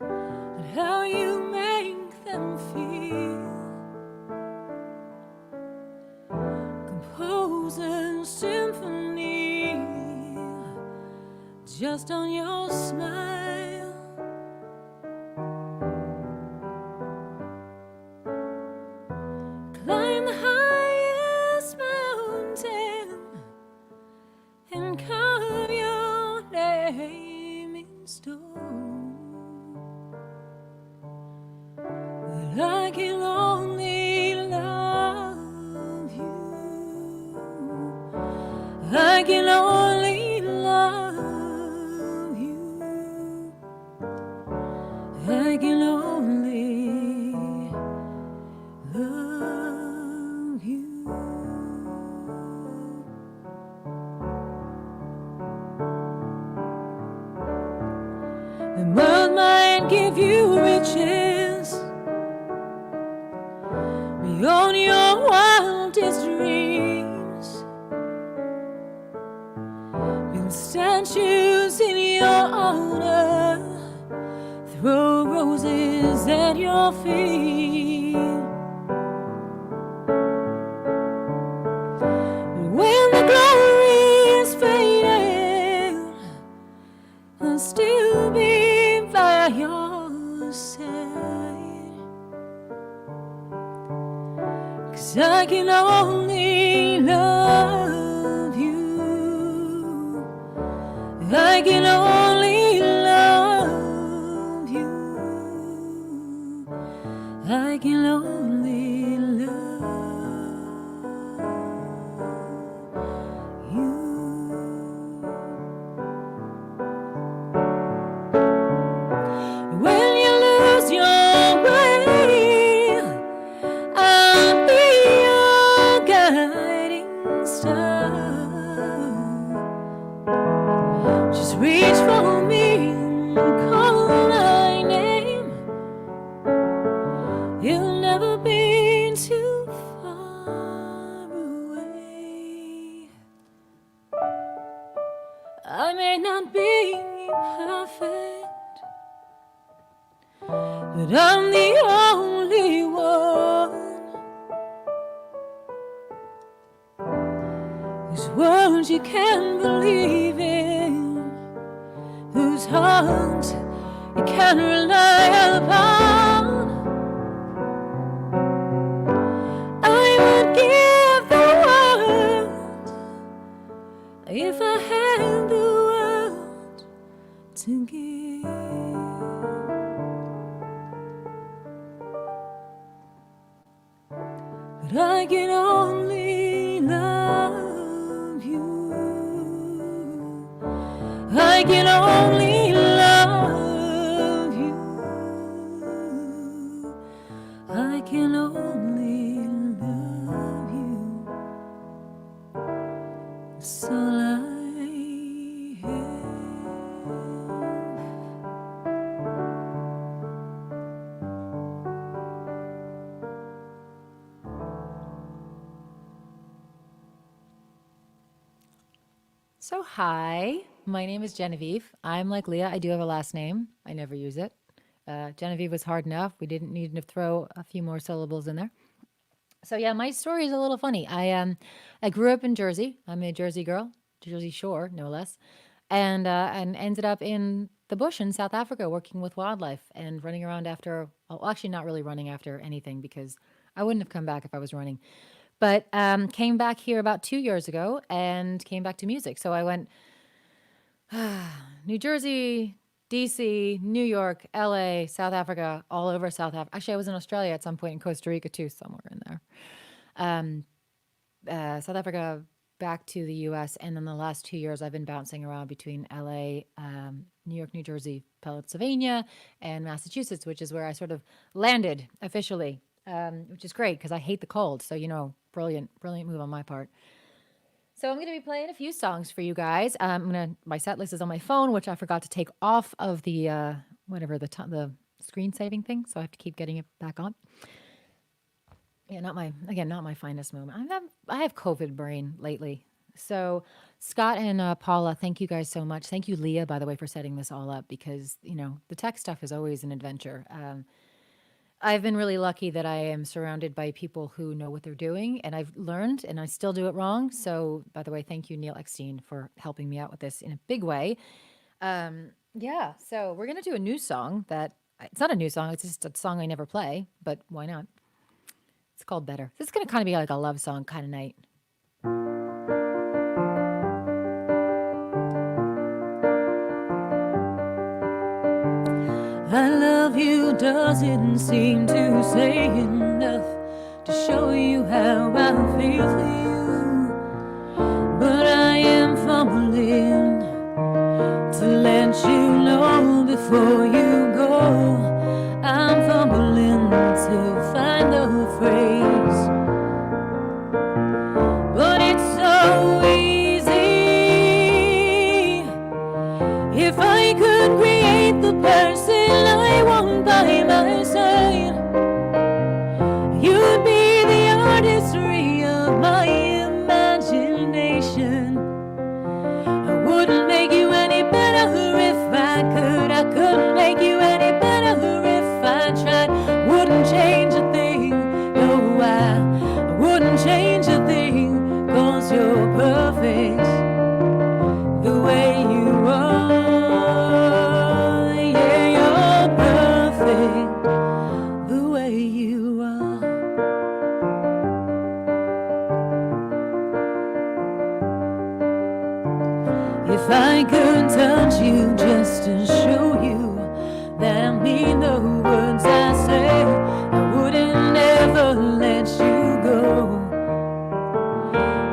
on how you make them feel. Compose a symphony just on your smile. Climb the highest mountain and carve your name in stone. But I can only love you. I can only love you. I can only love you. The world might give you riches beyond your wildest dreams, build statues in your honor, throw roses at your feet. But when the glory is faded, I'll still be by your side. 'Cause I can only love you. I can only love you. I can only love you. When you lose your way, I'll be your guiding star. Just reach for me and call my name. You'll never be too far away. I may not be perfect, but I'm the only one whose words you can't believe in, whose heart you can rely upon. I would give the world if I had the world to give. But I can only love you. I can only love you. I can only love you. That's all I have. So, hi, my name is Genevieve. I'm like Leah. I do have a last name. I never use it. Genevieve was hard enough. We didn't need to throw a few more syllables in there. So yeah, my story is a little funny. I grew up in Jersey. I'm a Jersey girl, Jersey Shore, no less, and ended up in the bush in South Africa working with wildlife and running around after. Well, actually, not really running after anything because I wouldn't have come back if I was running. But came back here about 2 years ago and came back to music. So I went New Jersey, DC, New York, LA, South Africa, all over South Africa. Actually, I was in Australia at some point, in Costa Rica too, somewhere in there. South Africa, back to the US. And then the last 2 years, I've been bouncing around between LA, New York, New Jersey, Pennsylvania, and Massachusetts, which is where I sort of landed officially, which is great because I hate the cold. So, brilliant move on my part. So I'm going to be playing a few songs for you guys. My set list is on my phone, which I forgot to take off of the the screen saving thing. So I have to keep getting it back on. Yeah, not my finest moment. I have COVID brain lately. So Scott and Paula, thank you guys so much. Thank you, Leah, by the way, for setting this all up because the tech stuff is always an adventure. I've been really lucky that I am surrounded by people who know what they're doing, and I've learned, and I still do it wrong. So, by the way, thank you, Neil Eckstein, for helping me out with this in a big way. So we're going to do a new song it's not a new song, it's just a song I never play, but why not? It's called Better. This is going to kind of be like a love song kind of night. I love you doesn't seem to say enough to show you how I feel for you. But I am fumbling to let you know before you go. I'm fumbling to find the phrase, but it's so easy. If I could create the person I want by my side, you'd be the artistry of my imagination. I wouldn't make you any better if I could. I couldn't make you any better if I tried. Wouldn't change a thing, no, I wouldn't change a thing, 'cause you're perfect the way you are. The way you are. If I could touch you just to show you that I mean the words I say, I wouldn't ever let you go.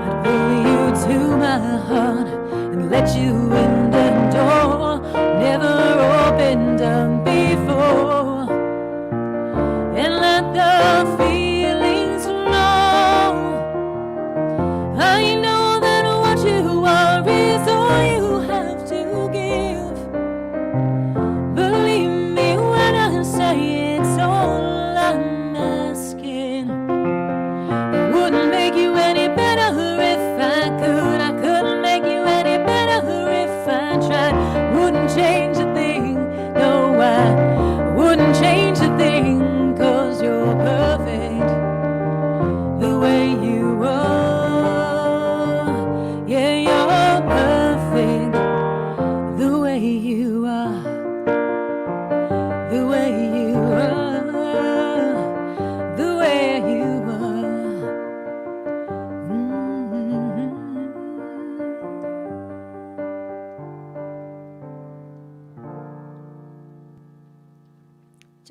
I'd pull you to my heart and let you in the door never opened up before. And let the feelings flow. I know that what you are is all you have to give. Believe me when I say it's all I'm asking. I wouldn't make you any better if I could. I couldn't make you any better if I tried. Wouldn't change a thing, no, I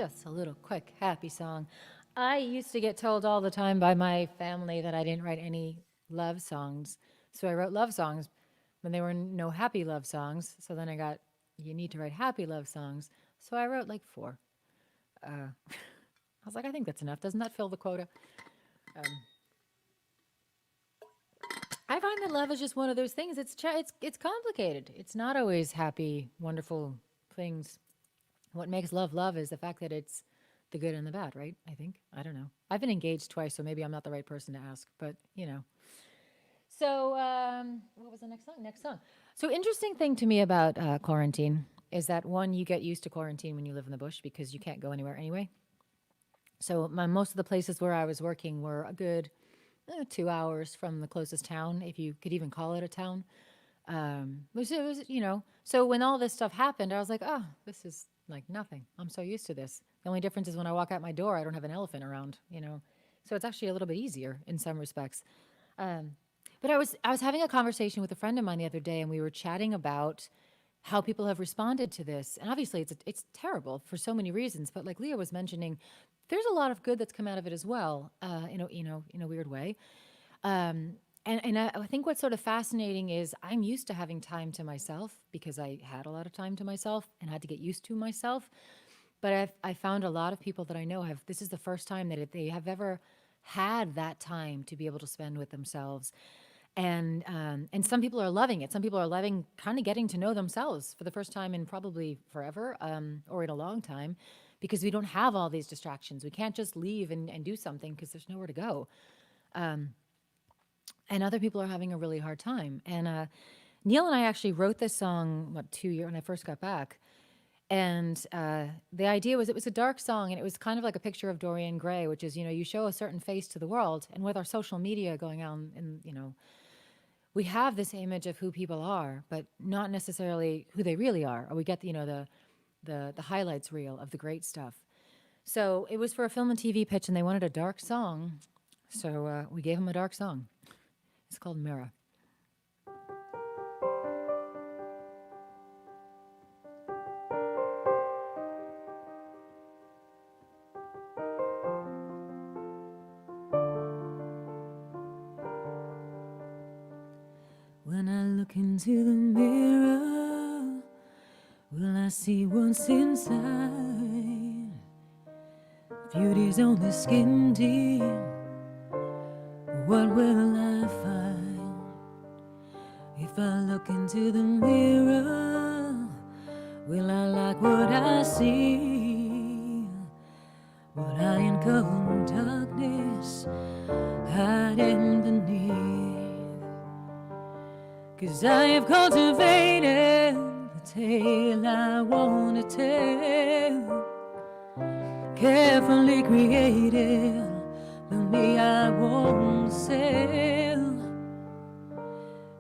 just a little quick, happy song. I used to get told all the time by my family that I didn't write any love songs. So I wrote love songs when there were no happy love songs. So then I got, you need to write happy love songs. So I wrote like 4. I was like, I think that's enough. Doesn't that fill the quota? I find that love is just one of those things. It's complicated. It's not always happy, wonderful things. What makes love love is the fact that it's the good and the bad, right? I think. I don't know. I've been engaged twice, so maybe I'm not the right person to ask, but you know. So, what was the next song? Next song. So, interesting thing to me about quarantine is that one, you get used to quarantine when you live in the bush because you can't go anywhere anyway. So, most of the places where I was working were a good 2 hours from the closest town, if you could even call it a town. It was, you know, so when all this stuff happened, I was like, oh, this is like nothing. I'm so used to this. The only difference is when I walk out my door, I don't have an elephant around, you know. So it's actually a little bit easier in some respects. But I was having a conversation with a friend of mine the other day, and we were chatting about how people have responded to this. And obviously, it's terrible for so many reasons. But like Leah was mentioning, there's a lot of good that's come out of it as well. In a weird way. And I think what's sort of fascinating is I'm used to having time to myself because I had a lot of time to myself and had to get used to myself. But I found a lot of people that I know this is the first time that they have ever had that time to be able to spend with themselves. And some people are loving it. Some people are loving kind of getting to know themselves for the first time in probably forever, or in a long time, because we don't have all these distractions. We can't just leave and do something because there's nowhere to go. And other people are having a really hard time. And Neil and I actually wrote this song, 2 years when I first got back. And the idea was it was a dark song, and it was kind of like a picture of Dorian Gray, which is, you show a certain face to the world. And with our social media going on, and we have this image of who people are, but not necessarily who they really are. Or we get, the highlights reel of the great stuff. So it was for a film and TV pitch, and they wanted a dark song. So we gave them a dark song. It's called Mirror. When I look into the mirror, will I see what's inside? Beauty's only skin deep. What will I find? If I look into the mirror, will I like what I see? Would I uncover darkness hiding beneath? 'Cause I have cultivated the tale I want to tell, carefully created the me I won't sell.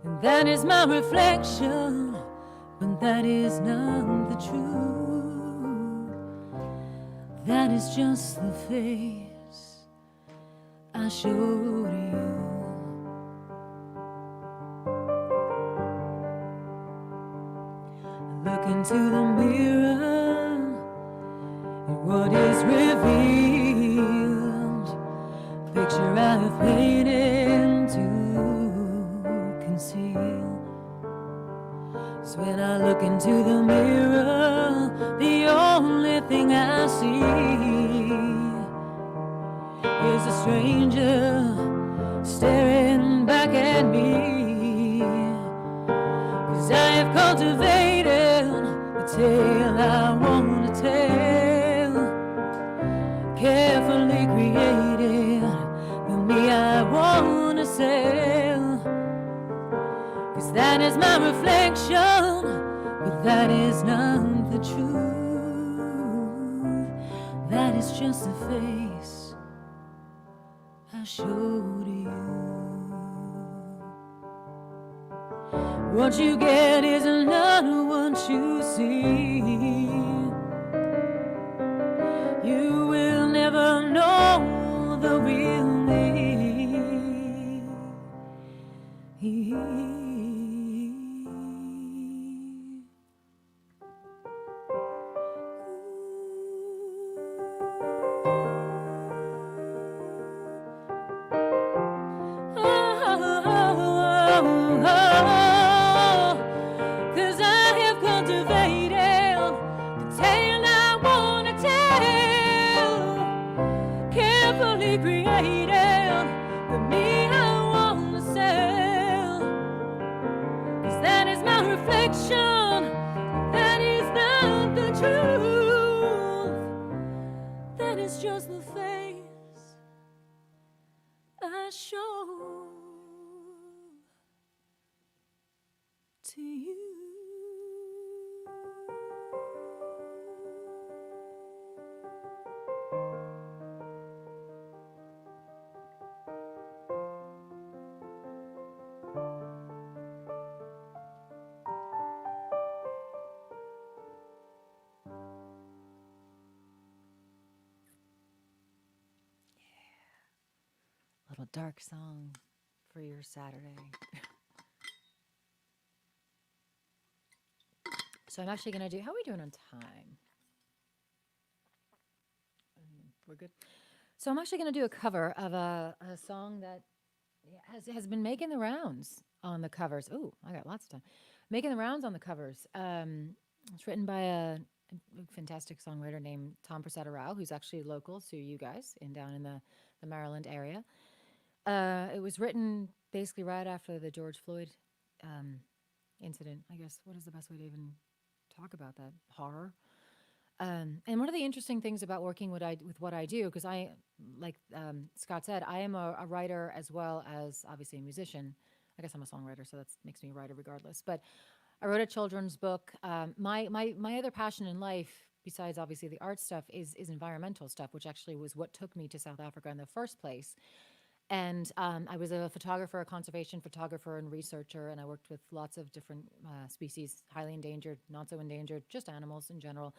And that is my reflection, but that is not the truth. That is just the face I showed you. Look into the mirror, and what is revealed, picture I have painted to conceal. So when I look into the mirror, the only thing I see is a stranger staring back at me. 'Cause I have cultivated the tale I want to tell, carefully created the me I want to sell. 'Cause that is my reflection, but that is not the truth. That is just a face I showed you. What you get is not what you see. You will never know the real me. reflection. That is not the truth. That is just the face I show to you. Little dark song for your Saturday. So I'm actually going to do, how are we doing on time? We're good. So I'm actually going to do a cover of a song that has been making the rounds on the covers. Ooh, I got lots of time. Making the rounds on the covers. It's written by a fantastic songwriter named Tom Prasad Rao, who's actually local to you guys down in the Maryland area. It was written basically right after the George Floyd incident. I guess, what is the best way to even talk about that? Horror. And one of the interesting things about working with what I do, because I, like Scott said, I am a writer as well as obviously a musician. I guess I'm a songwriter, so that makes me a writer regardless. But I wrote a children's book. My other passion in life, besides obviously the art stuff, is environmental stuff, which actually was what took me to South Africa in the first place. And I was a photographer, a conservation photographer and researcher, and I worked with lots of different species, highly endangered, not so endangered, just animals in general.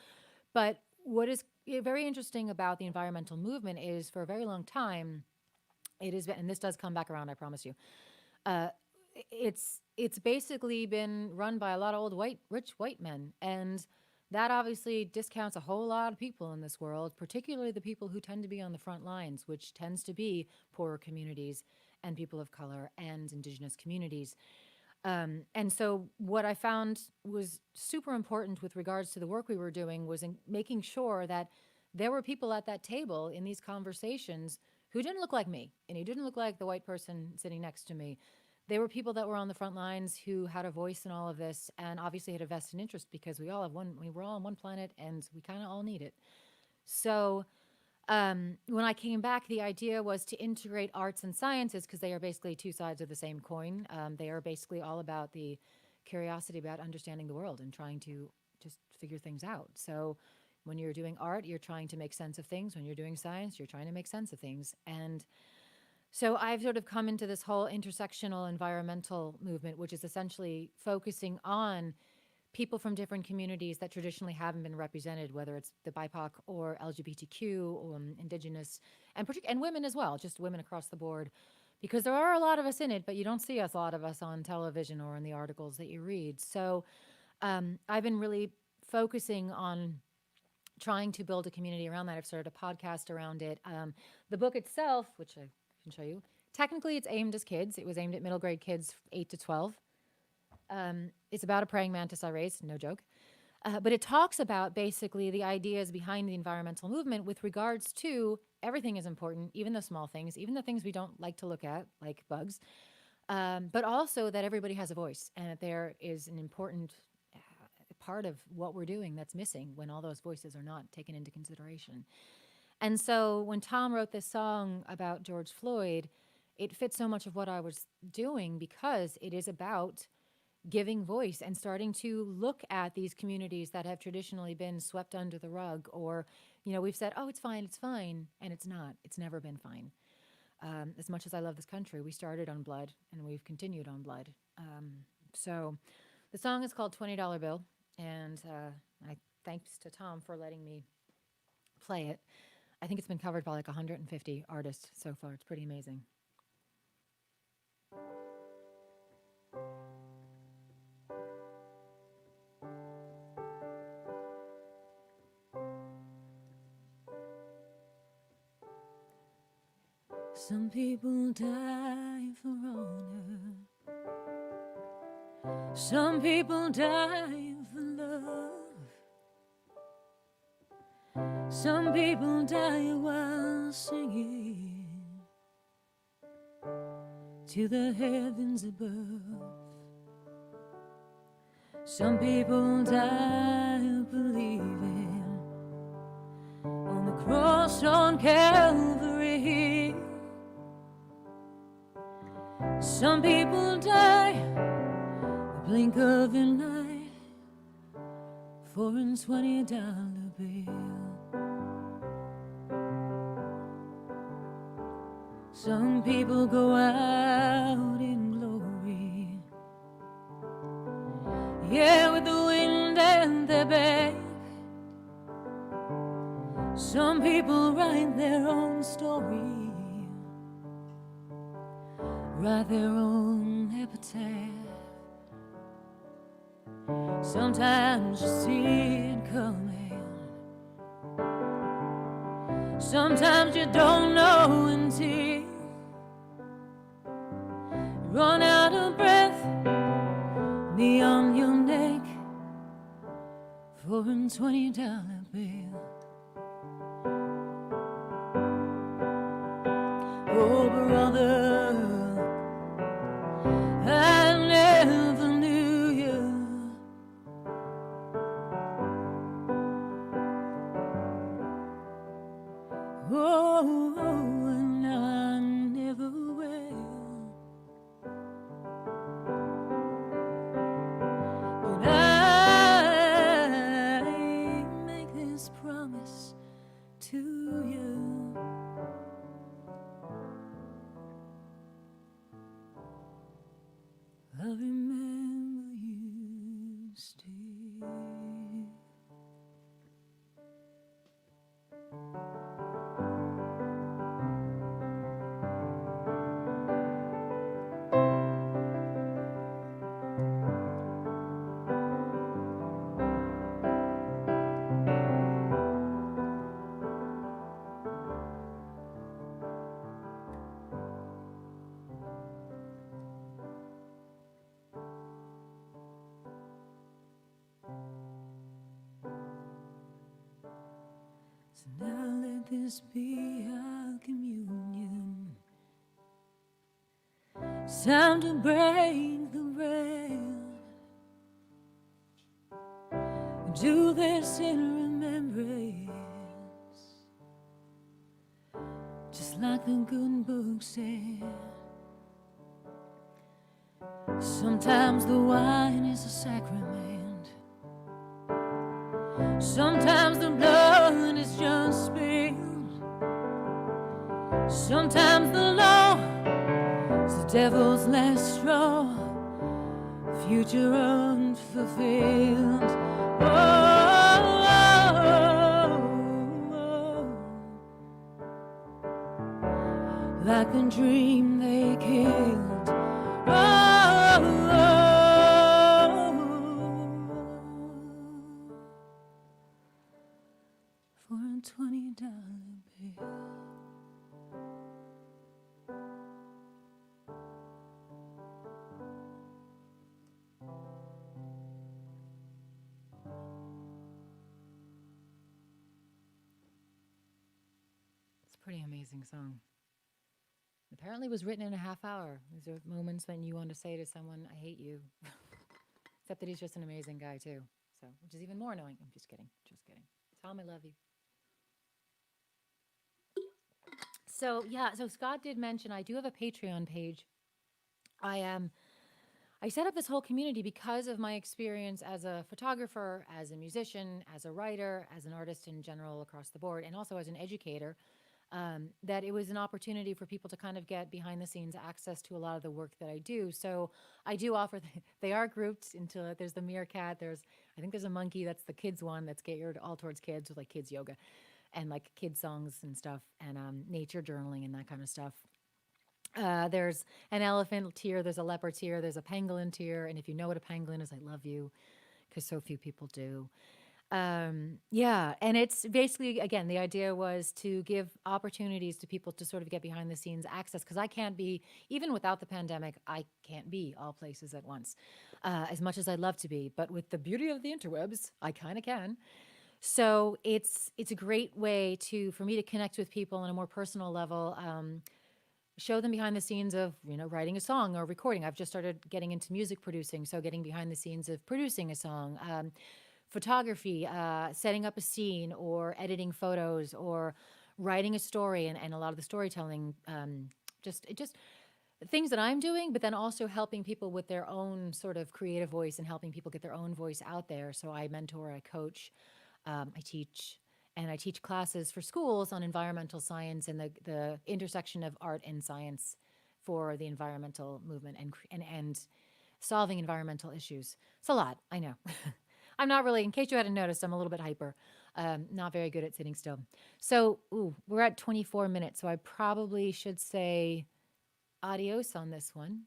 But what is very interesting about the environmental movement is for a very long time, it has been, and this does come back around, I promise you, it's basically been run by a lot of old rich white men. And that obviously discounts a whole lot of people in this world, particularly the people who tend to be on the front lines, which tends to be poorer communities and people of color and indigenous communities. And so what I found was super important with regards to the work we were doing was in making sure that there were people at that table in these conversations who didn't look like me and who didn't look like the white person sitting next to me. They were people that were on the front lines who had a voice in all of this and obviously had a vested interest because we were all on one planet and we kind of all need it. So when I came back, the idea was to integrate arts and sciences because they are basically two sides of the same coin. They are basically all about the curiosity about understanding the world and trying to just figure things out. So when you're doing art, you're trying to make sense of things. When you're doing science, you're trying to make sense of things. And so I've sort of come into this whole intersectional environmental movement, which is essentially focusing on people from different communities that traditionally haven't been represented, whether it's the BIPOC or LGBTQ or Indigenous, and women as well, just women across the board, because there are a lot of us in it, but you don't see a lot of us on television or in the articles that you read. So I've been really focusing on trying to build a community around that. I've started a podcast around it. The book itself, which I can show you, technically it's aimed as kids. It was aimed at middle grade kids, 8 to 12. It's about a praying mantis I raised, no joke. But it talks about basically the ideas behind the environmental movement with regards to everything is important, even the small things, even the things we don't like to look at, like bugs, but also that everybody has a voice and that there is an important part of what we're doing that's missing when all those voices are not taken into consideration. And so when Tom wrote this song about George Floyd, it fits so much of what I was doing because it is about giving voice and starting to look at these communities that have traditionally been swept under the rug, or, we've said, oh, it's fine, and it's not. It's never been fine. As much as I love this country, we started on blood and we've continued on blood. So the song is called $20 Bill, and I thanks to Tom for letting me play it. I think it's been covered by like 150 artists so far. It's pretty amazing. Some people die for honor. Some people die for love. Some people die while singing to the heavens above. Some people die believing on the cross on Calvary. Some people die the blink of an eye for a $20 bill. Some people go out in glory, yeah, with the wind at their back. Some people write their own story, write their own epitaph. Sometimes you see it coming, sometimes you don't know until you run out of breath, knee on your neck for a $20 bill. Oh, brother, I never knew you. Oh, and I never will. But I make this promise to you. I remember you still. So now let this be our communion. It's time to break the bread. Do this in remembrance, just like the good book said. Sometimes the wine is a sacrament, sometimes the blood is just spilled, sometimes the law is the devil's last straw, future unfulfilled. Oh, oh, oh, oh. Like a dream they killed. Oh, oh, for a $20 bill. It's a pretty amazing song. Apparently, it was written in a half hour. These are moments when you want to say to someone, "I hate you," except that he's just an amazing guy too. So, which is even more annoying. I'm just kidding. Just kidding. Tom, I love you. So yeah, so Scott did mention I do have a Patreon page. I set up this whole community because of my experience as a photographer, as a musician, as a writer, as an artist in general across the board, and also as an educator. That it was an opportunity for people to kind of get behind the scenes access to a lot of the work that I do. So I do offer, they are grouped into, there's the meerkat, I think there's a monkey, that's the kids one, that's geared all towards kids with like kids yoga and like kids songs and stuff and nature journaling and that kind of stuff. There's an elephant tier, there's a leopard tier, there's a pangolin tier. And if you know what a pangolin is, I love you because so few people do. Yeah, and it's basically, again, the idea was to give opportunities to people to sort of get behind the scenes access because I can't be, even without the pandemic, I can't be all places at once, as much as I'd love to be. But with the beauty of the interwebs, I kind of can. So it's a great way for me to connect with people on a more personal level. show them behind the scenes of, writing a song or recording. I've just started getting into music producing, so getting behind the scenes of producing a song, photography, setting up a scene, or editing photos, or writing a story, and a lot of the storytelling, just things that I'm doing, but then also helping people with their own sort of creative voice and helping people get their own voice out there. So I mentor, I coach, I teach, and I teach classes for schools on environmental science and the intersection of art and science for the environmental movement and solving environmental issues. It's a lot, I know. I'm not really, in case you hadn't noticed, I'm a little bit hyper. Not very good at sitting still. So, we're at 24 minutes, so I probably should say adios on this one.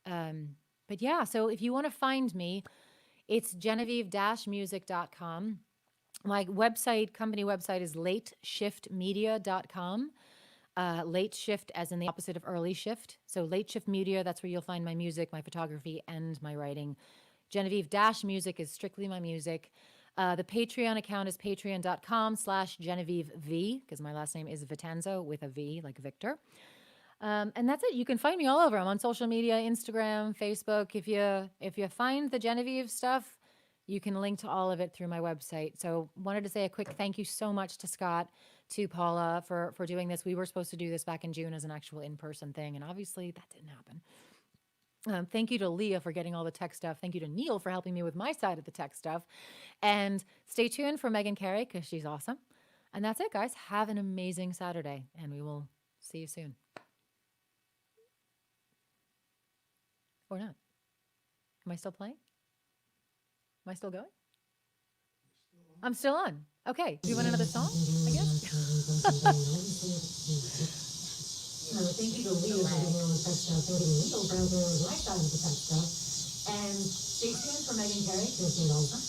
But yeah, so if you want to find me, it's genevieve-music.com. My company website is lateshiftmedia.com. Late shift as in the opposite of early shift. So Late Shift Media, that's where you'll find my music, my photography, and my writing. Genevieve-music is strictly my music. The Patreon account is patreon.com/GenevieveV, because my last name is Vitanzo with a V, like Victor. And that's it. You can find me all over. I'm on social media, Instagram, Facebook. If you find the Genevieve stuff, you can link to all of it through my website. So wanted to say a quick thank you so much to Scott, to Paula for doing this. We were supposed to do this back in June as an actual in-person thing, and obviously that didn't happen. Thank you to Leah for getting all the tech stuff. Thank you to Neil for helping me with my side of the tech stuff. And stay tuned for Meghan Carey, because she's awesome. And that's it, guys. Have an amazing Saturday, and we will see you soon. Or not? Am I still playing? Am I still going? I'm still on. Okay. Do you want another song, I guess? Thank you to Leah for doing all the tech stuff. Thank you to Neil for doing my side of the tech stuff. And stay tuned for Meghan Carey, because she's awesome.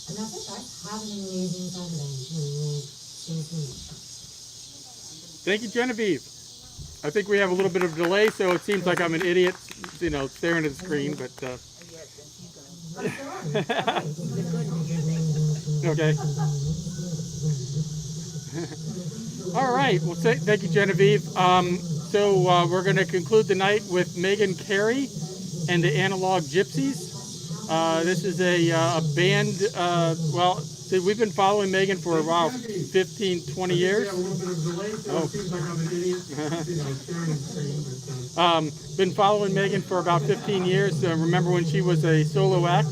And that's it, guys. Have an amazing Saturday. And we'll see you soon. Thank you, Genevieve. I think we have a little bit of delay, so it seems like I'm an idiot, staring at the screen, but okay. All right. Well, thank you, Genevieve. So we're going to conclude the night with Meghan Carey and the Analog Gypsies. This is a band. See, we've been following Meghan for about 15, 20 years. Been following Meghan for about 15 years. Remember when she was a solo act,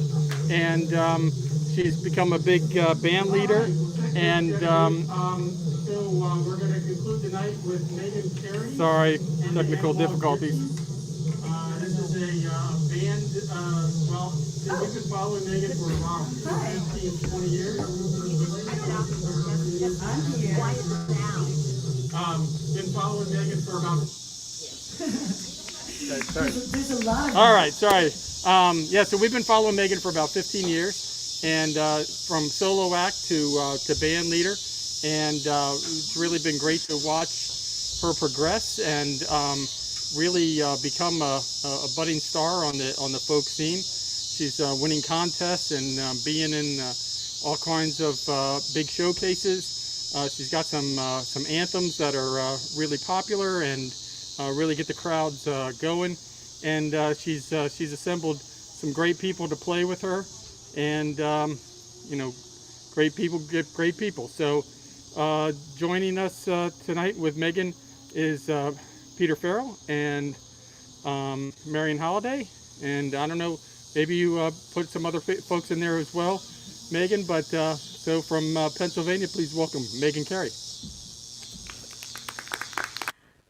and she's become a big band leader. And so we're going to conclude the night with Meghan Carey. Sorry, technical difficulties. This is a band. We've been following Meghan for about 15, 20 years. Been following Meghan for about. Sorry. There's a lot of All right, sorry. So we've been following Meghan for about 15 years, and from solo act to band leader, and it's really been great to watch her progress and really become a budding star on the folk scene. She's winning contests and being in all kinds of big showcases. She's got some anthems that are really popular and really get the crowds going. And she's assembled some great people to play with her, and great people get great people. So joining us tonight with Meghan is Peter Farrell and Marion Holiday, and I don't know. Maybe you put some other folks in there as well, Meghan, but so from Pennsylvania, please welcome Meghan Carey.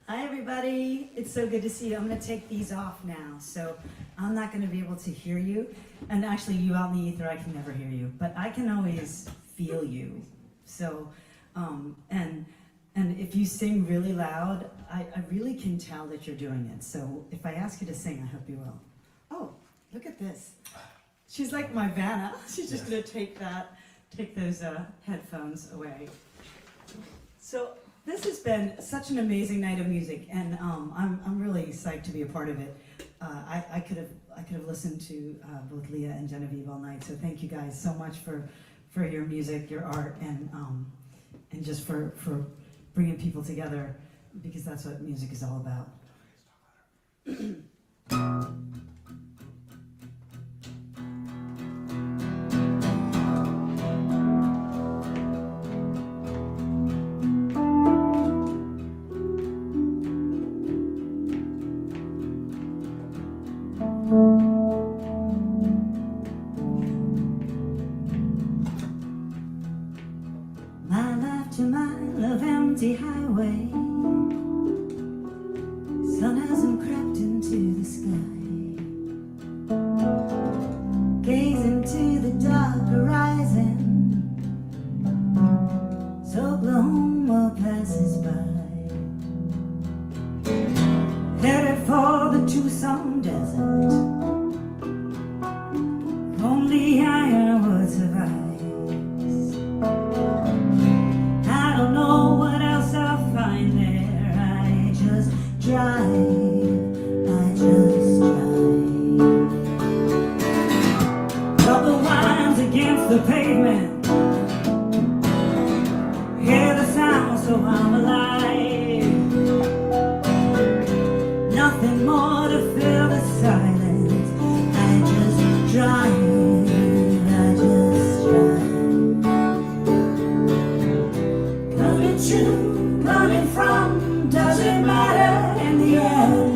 Hi, everybody. It's so good to see you. I'm going to take these off now, so I'm not going to be able to hear you. And actually, you out in the ether, I can never hear you, but I can always feel you. So, and if you sing really loud, I really can tell that you're doing it. So if I ask you to sing, I hope you will. Oh. Look at this. She's like my Vanna. She's just gonna take those headphones away. So this has been such an amazing night of music, and I'm really psyched to be a part of it. I could have listened to both Leah and Genevieve all night. So thank you guys so much for your music, your art, and just for bringing people together, because that's what music is all about. Mile after mile of empty highway, sun hasn't crept into the sky. Gaze into the dark horizon, so Oklahoma passes by. Headed for the Tucson desert, only higher would survive. I don't know what else I'll find there. I just drive, I just drive. Rubber winds against the pavement, hear the sound so I'm alive. Nothing more to fill the silence. I just drive, I just drive. Coming to, coming from, doesn't matter in the end.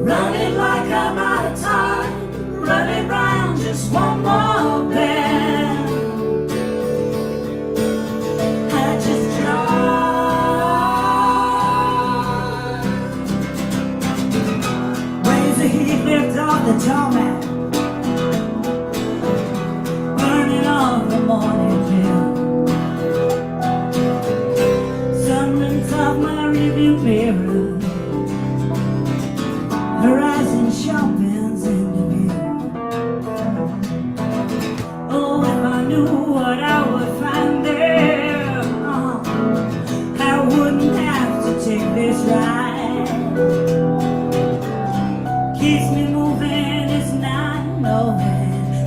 Running like I'm out of time, running round just one more bend. I just drive. Waves the heat lift off the tarmac, burning off the morning dew. Sunrooms off my rearview mirror, horizon sharpens into view. Oh, if I knew what I would find there, I wouldn't have to take this ride. Keeps me moving, it's not knowing.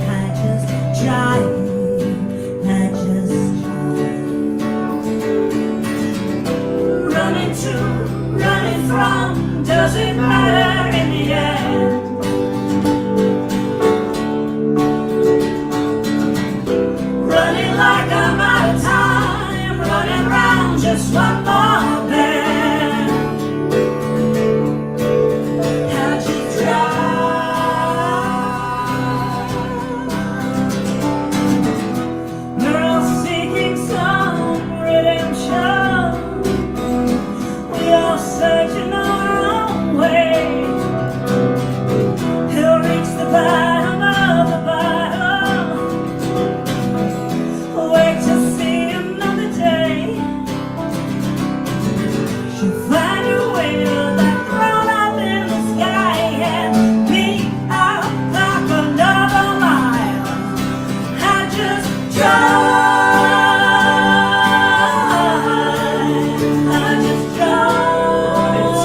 I just drive, I just drive. Running to, running from, doesn't matter in the end. Running like I'm out of time, running round just one more bend. I just drive. We're all seeking some redemption. We all searching our own way. He'll reach the bottom of the bottom. Wait to see another day. She'll find her way to that throne up in the sky and be out like another mile. I just drive. I just drive. I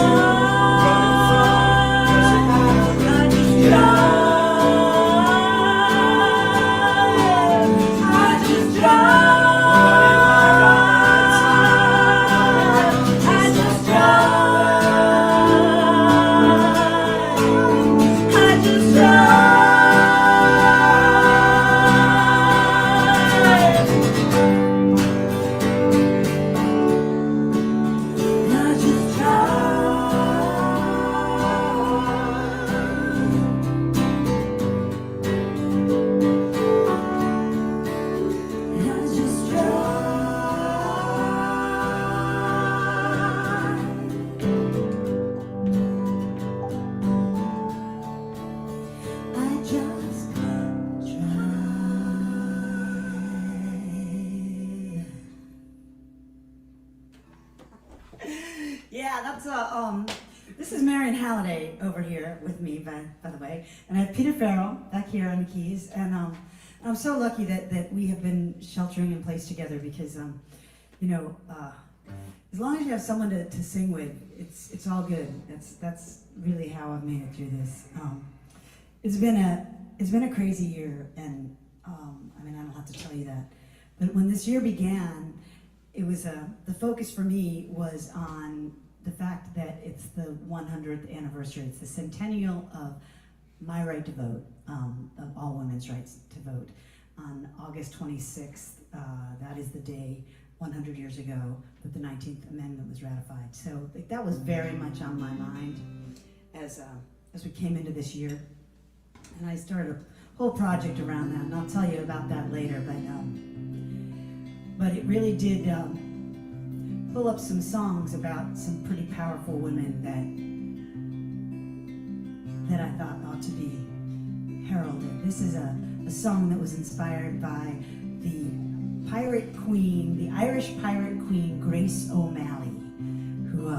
just drive. I just drive. I just drive. I just drive. I just Yeah, that's this is Marion Halliday over here with me, by the way, and I have Peter Farrell back here on the keys, and I'm so lucky that we have been sheltering in place together because you know, as long as you have someone to sing with, it's all good. That's really how I've made it through this. It's been a crazy year, and I mean, I don't have to tell you that, but when this year began, it was the focus for me was on the fact that it's the 100th anniversary. It's the centennial of my right to vote, of all women's rights to vote. On August 26th, that is the day 100 years ago that the 19th Amendment was ratified. So like, that was very much on my mind as we came into this year. And I started a whole project around that, and I'll tell you about that later. But it really did pull up some songs about some pretty powerful women that I thought ought to be heralded. This is a song that was inspired by the pirate queen, the Irish pirate queen, Grace O'Malley, who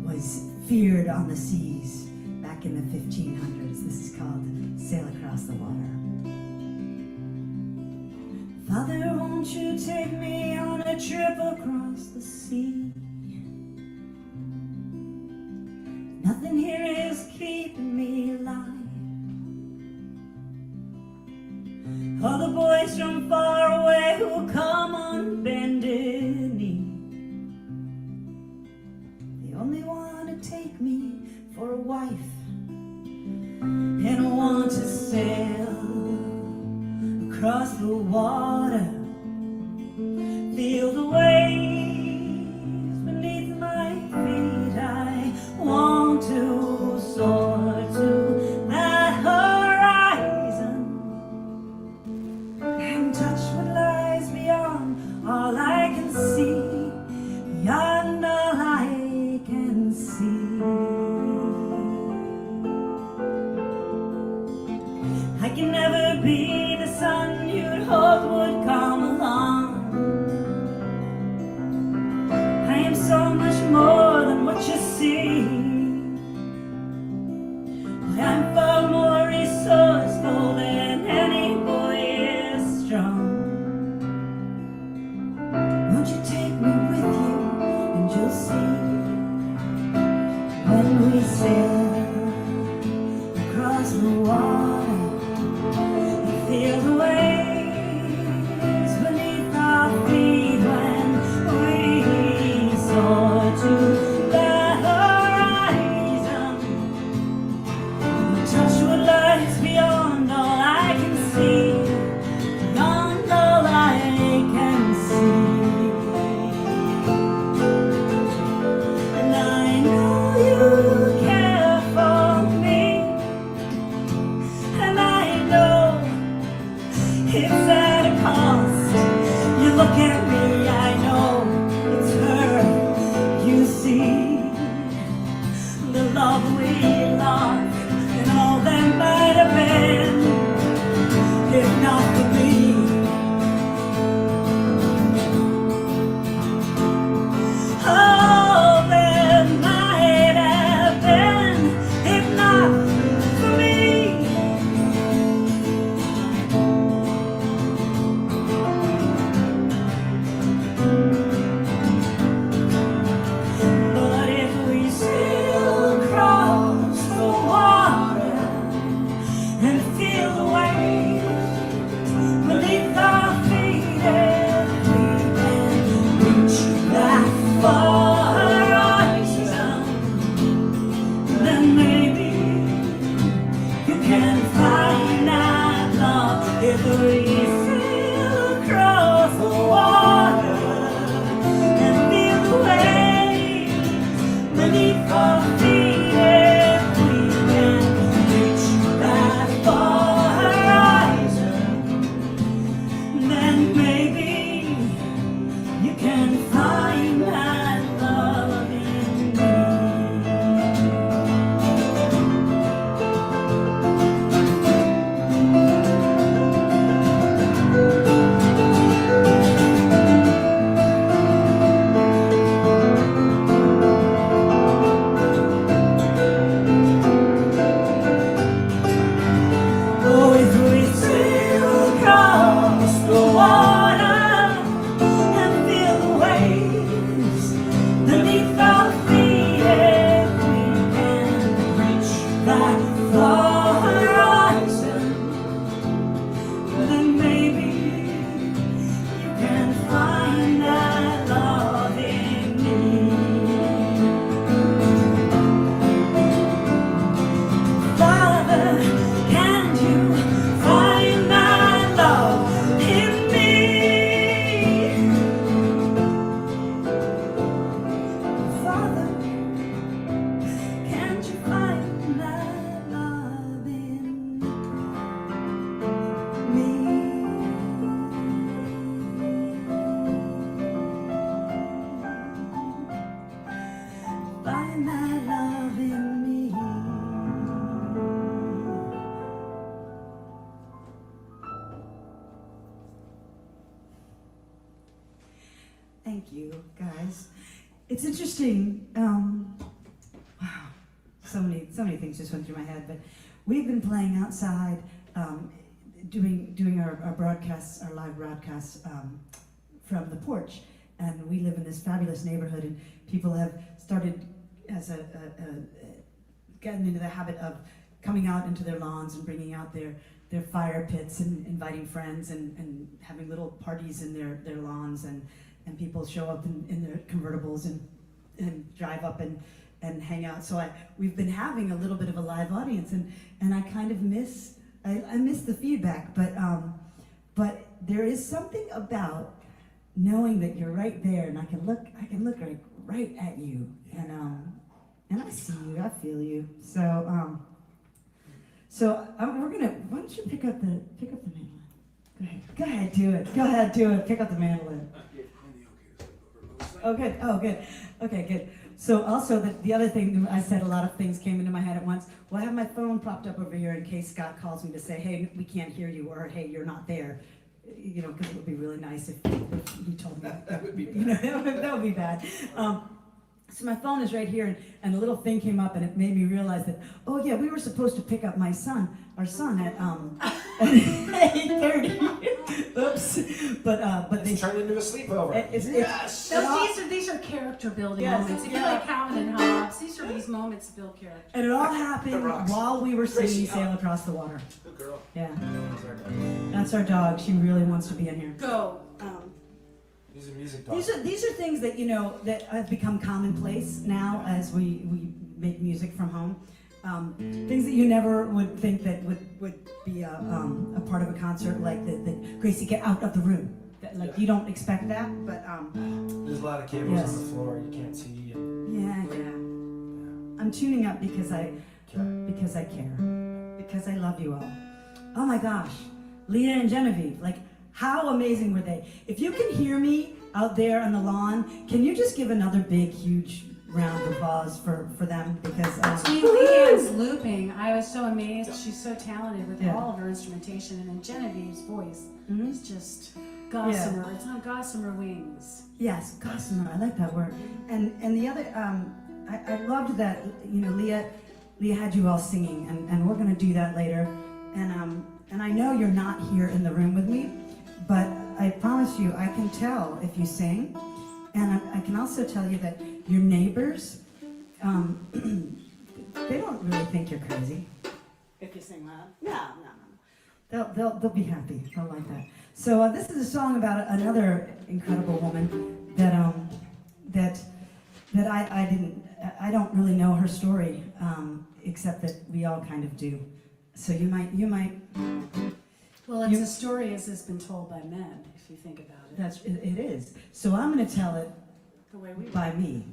was feared on the seas back in the 1500s. This is called Sail Across the Water. Father, won't you take me on a trip across the sea? Nothing here is keeping me alive. All the boys from far away who come on bended knee, they only want to take me for a wife, and I want to sail across the water, feel the waves beneath my feet. I want to soar to that horizon and touch what lies beyond all I can see, beyond all I can see. I can never be the sun you'd hope would come along. I am so much more than what you see. I'm far more resourceful than any boy is strong. Won't you take me with you, and you'll see when we sail across the water, feel the waves beneath our feet when we soar to the horizon, touch what lies beyond all I can see, beyond all I can see. And I know you care for me, and I know it's at a cost. You look at me, I know it's her. You see the love we lost and all that might have been, if not for me. All that might have been, if not for me. But if we sail across the water, thank you, guys. It's interesting. Wow, so many things just went through my head. But we've been playing outside, doing our broadcasts, our live broadcasts from the porch. And we live in this fabulous neighborhood, and people have started as getting into the habit of coming out into their lawns and bringing out their fire pits and inviting friends and having little parties in their lawns, and people show up in their convertibles and drive up and hang out. So we've been having a little bit of a live audience, and I kind of miss the feedback, but there is something about knowing that you're right there, and I can look right at you, and I see you, I feel you. So we're gonna. Why don't you pick up the mandolin? Go ahead, do it. Pick up the mandolin. Oh, good. Okay, good. So also the other thing, I said a lot of things came into my head at once. Well, I have my phone propped up over here in case Scott calls me to say, hey, we can't hear you, or hey, you're not there. You know, because it would be really nice if he told me. That would be bad. You know, that would be bad. So my phone is right here, and a little thing came up, and it made me realize that, oh yeah, we were supposed to pick up our son at 8:30. Oops. But they turned into a sleepover. Yes. These are character building Yes, moments. If you yeah. like Calvin and Hobbes, these are these moments build character. And it all happened rocks. while we were singing Gracie, Sail Across the Water. Good girl. Yeah. That's our dog. She really wants to be in here. Go. He's a music dog. These are things that, you know, that have become commonplace now as we make music from home. Things that you never would think that would be a part of a concert, like the Gracie, get out of the room. You don't expect that, but there's a lot of cables yes. on the floor you can't see. Yeah. I'm tuning up because I care, because I love you all. Oh my gosh, Leah and Genevieve, like, how amazing were they? If you can hear me out there on the lawn, can you just give another big, huge round of applause for them? Because Leanne's looping, I was so amazed. She's so talented with Yeah. all of her instrumentation, and then Genevieve's voice Mhm. is just gossamer. It's on gossamer wings. yes, gossamer, I like that word. And the other, I loved that, you know, Leah had you all singing, and we're gonna do that later. And I know you're not here in the room with me, but I promise you, I can tell if you sing, and I can also tell you that your neighbors, they don't really think you're crazy if you sing loud. No. They'll be happy. They'll like that. So this is a song about another incredible woman that I don't really know her story, except that we all kind of do. So you might. Well, it's a story as has been told by men, if you think about it. It is. So I'm going to tell it The way we by me.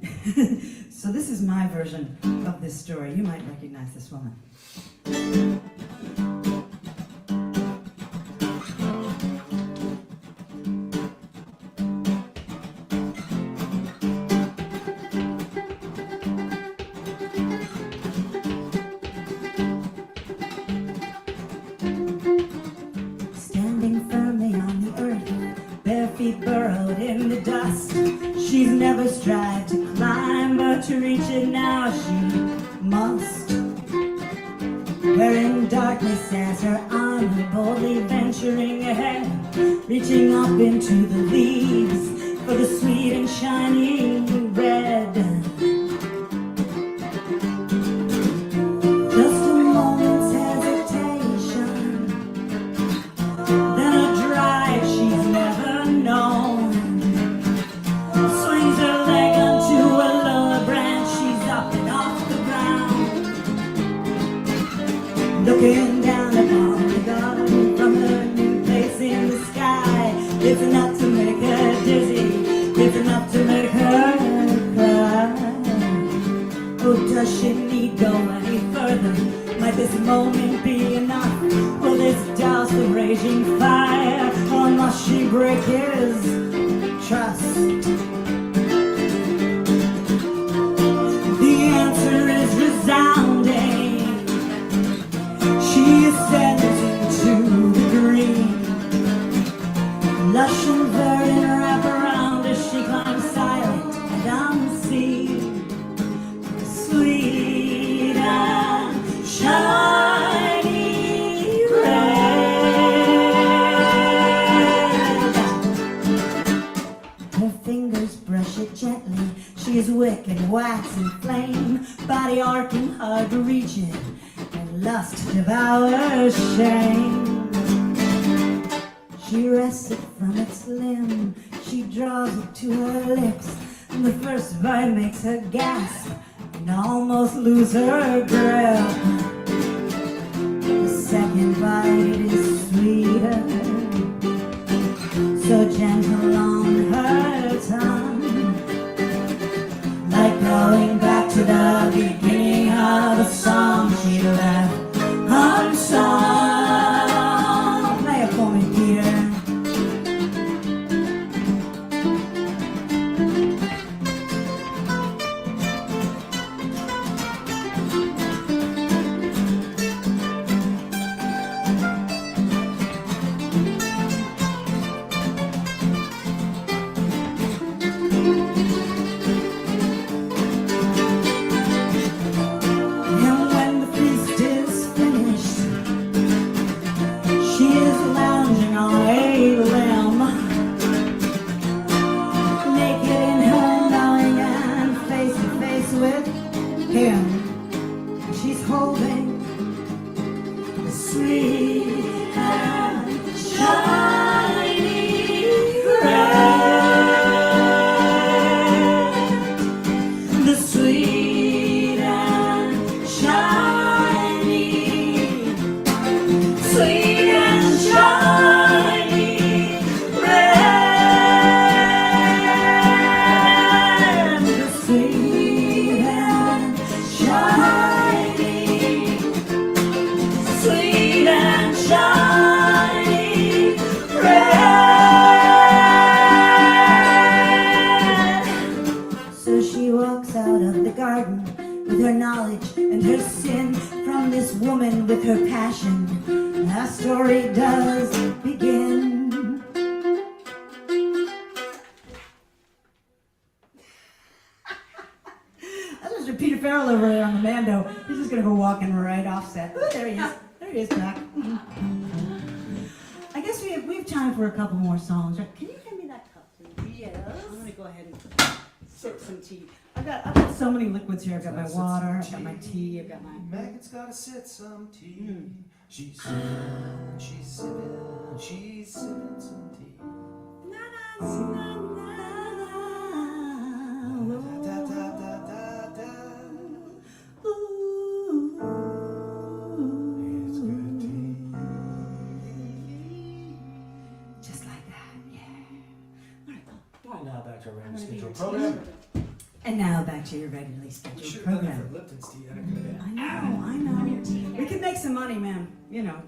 So this is my version of this story. You might recognize this woman. Burrowed in the dust. She's never strived to climb, but to reach it now she must. Wearing darkness as her armor, boldly venturing ahead, reaching up into the leaves for the sweet and shining red. Just a moment's hesitation, then a drive she's never known. Swings her leg onto a lower branch, she's up and off the ground. Looking down upon the garden from her new place in the sky. It's enough to make her dizzy, it's enough to make her cry. Oh, does she need go any further? Might this moment be enough? Will this douse the raging fire, or must she break his trust? The answer is resounding. She ascends into the green. Lush and verdant wrap around as she climbs sparking, hard reaching, and lust devours shame. She wrests it from its limb, she draws it to her lips, and the first bite makes her gasp and almost lose her breath. The second bite is sweeter, so gentle on her tongue, like going back to the beginning of a song she left unsung. Play it for me, Peter. And when the feast is finished, she is lounging on a limb, naked in her knowing and face to face with him. She's holding the sweet and shiny bread, the sweet and shiny, sweet and shiny bread, the sweet and shiny, sweet and shiny bread. So she walks out of the garden with her knowledge and her sin, from this woman with her passion. Our story does begin. That's Mr. Peter Farrell over there on the Mando. He's just gonna go walking right off set. Ooh, there he is. There he is back. I guess we have time for a couple more songs. Right? Can you hand me that cup, please? Yes. I'm gonna go ahead and sip some tea. I've got so many liquids here. I've got my water, I've got my tea, I've got my... Megan's gotta sit some tea. She's sipping, she's sipping, she's sipping some tea. Da, da, da, da, da. It's good tea. Just like that, yeah. And now back to our regular scheduled program. And now back to your regularly We scheduled should have done that program. for Lipton's tea. I could I know. We can make some money, man. You know.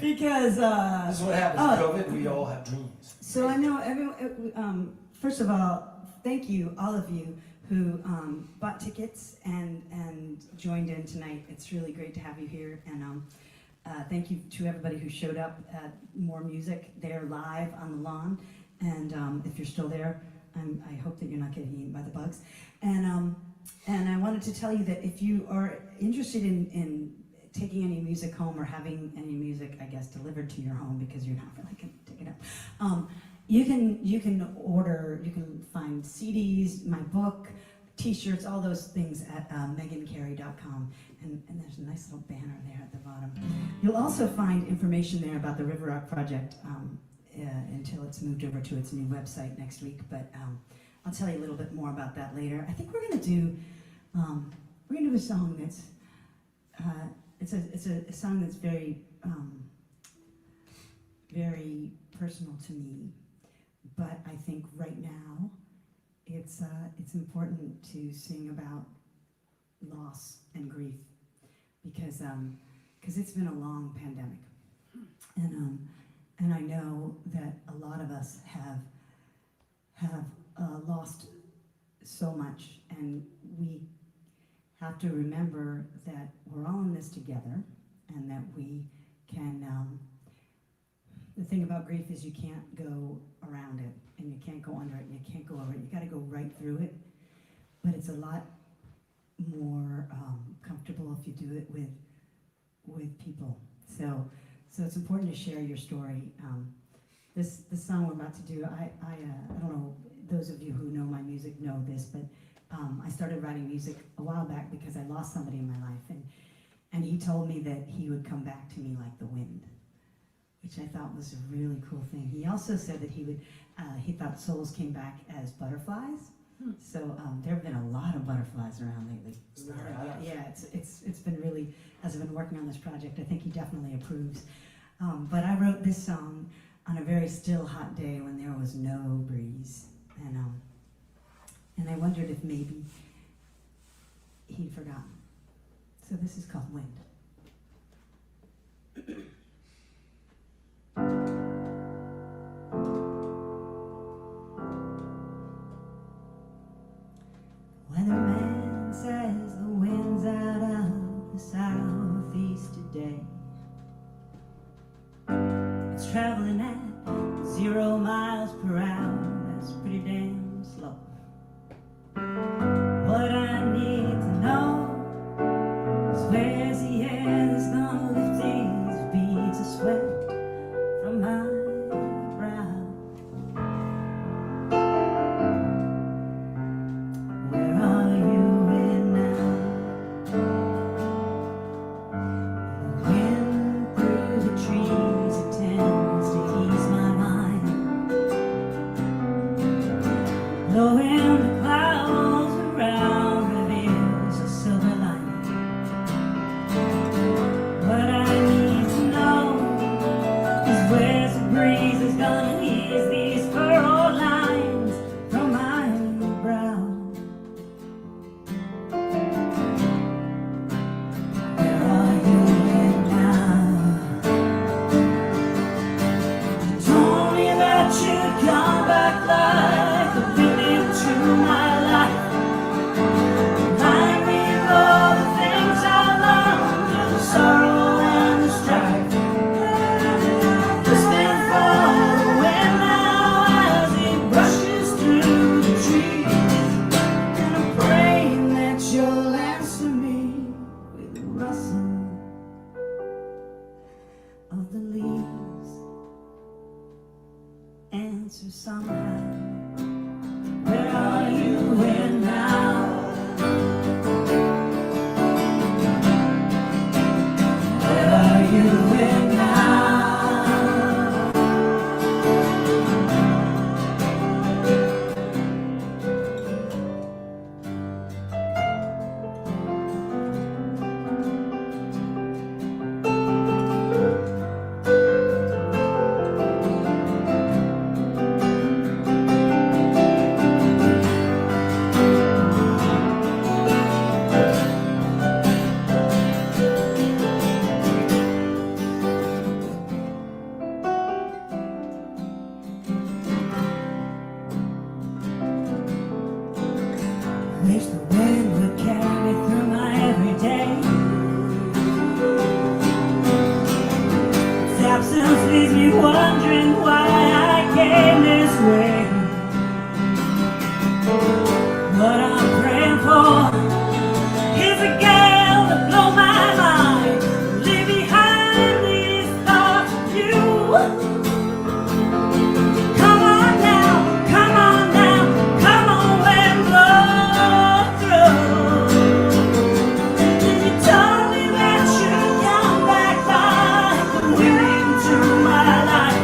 Because This is what happens oh. with COVID. We all have dreams. So I know everyone. First of all, thank you, all of you who bought tickets and joined in tonight. It's really great to have you here, and thank you to everybody who showed up at More Music there live on the lawn. And if you're still there, I hope that you're not getting eaten by the bugs. And I wanted to tell you that if you are interested in taking any music home or having any music, I guess, delivered to your home because you're not really going to pick it up, you can order. You can find CDs, my book, T-shirts, all those things at MeghanCarey.com. And there's a nice little banner there at the bottom. You'll also find information there about the River Rock Project. Until it's moved over to its new website next week, but I'll tell you a little bit more about that later. I think we're gonna do a song that's it's a song that's very very personal to me, but I think right now it's important to sing about loss and grief because it's been a long pandemic, and I know that a lot of us have lost so much, and we have to remember that we're all in this together, and that we can. The thing about grief is you can't go around it, and you can't go under it, and you can't go over it. You got to go right through it, but it's a lot more comfortable if you do it with people. So it's important to share your story. This song we're about to do, I don't know, those of you who know my music know this, but I started writing music a while back because I lost somebody in my life, and he told me that he would come back to me like the wind, which I thought was a really cool thing. He also said that he thought souls came back as butterflies. So there have been a lot of butterflies around lately. Yeah, it's been really, as I've been working on this project, I think he definitely approves. But I wrote this song on a very still, hot day when there was no breeze, and I wondered if maybe he'd forgotten. So this is called Wind. Weatherman says the wind's out of the southeast today. It's traveling at 0 miles per hour. That's pretty damn slow. What I need to know is where's the air that's gonna lift these beads of sweat from my brow. Where are you in now? The wind through the trees, it tends to ease my mind. Blowing the clouds around reveals a silver lining. What I need to know is where's the breeze is gonna ease these furrowed lines from my brow. Where are you now? You told me that you'd come back like a wind into my life. Remind me of all the things I loved, of the sorrow and the strife. Listening for the wind now as it brushes through the trees. And I'm praying that you'll answer me with the rustle of the leaves. Answer somehow. Where are you in now? Where are you in now? Wish the wind would carry me through my everyday. Its absence leaves me wondering why I came this way. What I'm praying for is a gale to blow my mind, leave behind these thoughts of you. Come on now, come on now, come on and blow through. You told me that you'd come back like the wind into my life.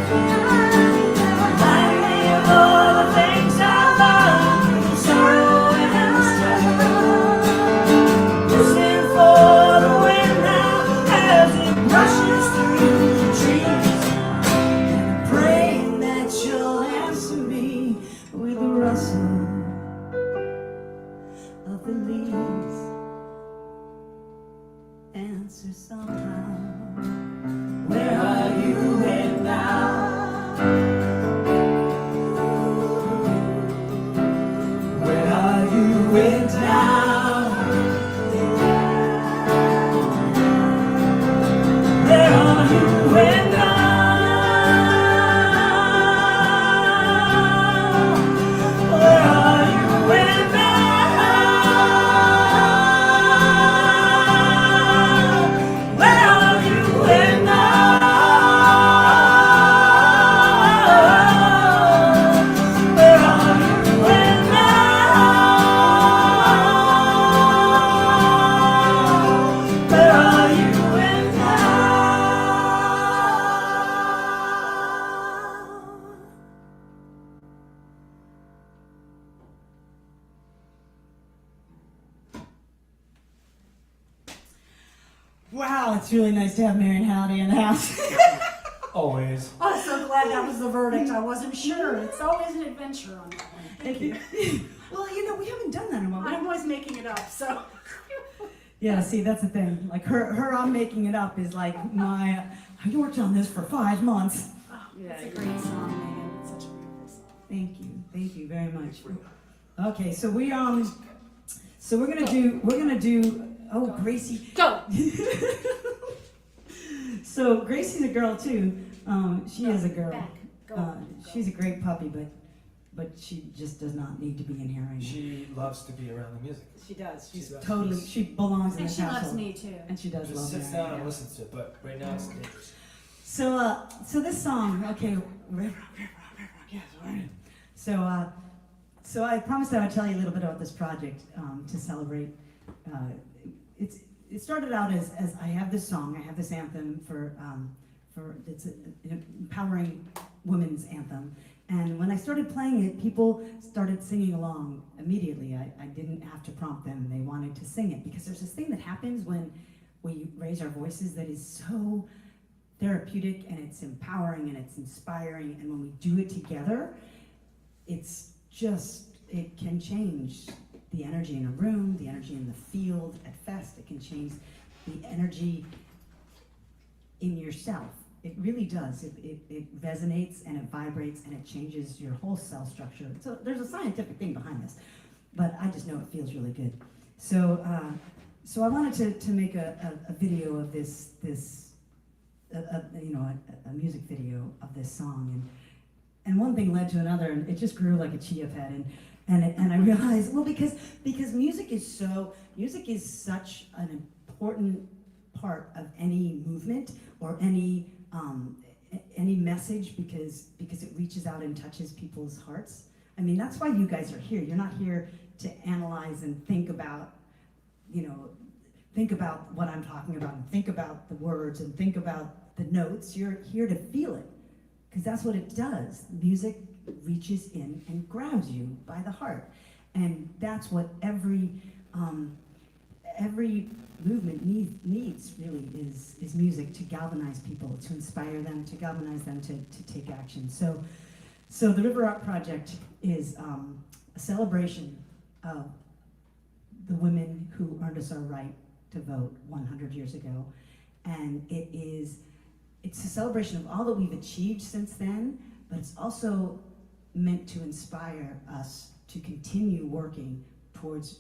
Remind me of all the things I love, the sorrow and the strife. Listening for the wind now as it rushes through the trees. And I'm praying that you'll answer me with the rustle of the leaves. Answer somehow. Where are you in now? Where are you in now? Where are you in now? Where are you in now? Where are you in now? Wow, it's really nice to have Marion Howdy in the house. Always. I'm so glad that was the verdict. I wasn't sure. It's always an adventure on that one. Thank you. Well, we haven't done that in a while. I'm always making it up, so. Yeah, see, that's the thing. Like her I'm making it up is like my, I worked on this for 5 months. Oh, it's a great song, Megan. It's such a beautiful song. Thank you very much. Okay, so we're gonna do, oh, Gracie. Go! So Gracie's a girl too. She is a girl. Back. Go. She's a great puppy, but she just does not need to be in here right now. She loves to be around the music. She does. She does. Totally, she belongs in And this she household. loves me too. And she does Just love sits me. down and listens to it, but right now it's dangerous. So this song, okay, yes, right. So I promised that I'd tell you a little bit about this project to celebrate. It started out as I have this song, I have this anthem for it's an empowering women's anthem. And when I started playing it, people started singing along immediately. I didn't have to prompt them; they wanted to sing it because there's this thing that happens when we raise our voices that is so therapeutic and it's empowering and it's inspiring, and when we do it together, it's just, it can change the energy in a room, the energy in the field, at Fest. It can change the energy in yourself. It really does. It resonates and it vibrates and it changes your whole cell structure. So there's a scientific thing behind this, but I just know it feels really good. So I wanted to make a video of this a music video of this song, and one thing led to another, and it just grew like a chia pet, and I realized, well, because music is such an important part of any movement or any message, because it reaches out and touches people's hearts. I mean, that's why you guys are here. You're not here to analyze and think about what I'm talking about, and think about the words, and think about the notes. You're here to feel it, because that's what it does. Music reaches in and grabs you by the heart, and that's what every movement needs really is music, to galvanize people, to inspire them, to galvanize them to take action. So the River Rock Project is a celebration of the women who earned us our right to vote 100 years ago, and it's a celebration of all that we've achieved since then, but it's also meant to inspire us to continue working towards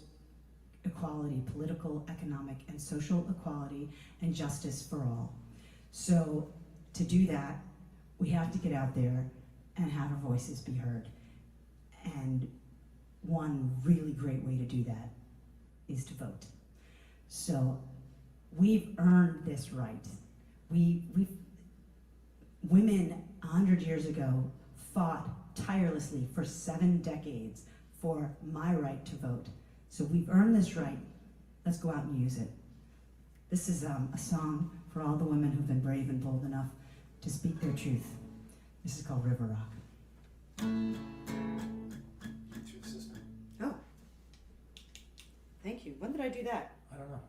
equality, political, economic, and social equality, and justice for all. So to do that, we have to get out there and have our voices be heard. And one really great way to do that is to vote. So we've earned this right. Women 100 years ago fought tirelessly for 7 decades for my right to vote. So we've earned this right. Let's go out and use it. This is a song for all the women who've been brave and bold enough to speak their truth. This is called River Rock. Oh, thank you. When did I do that? I don't know.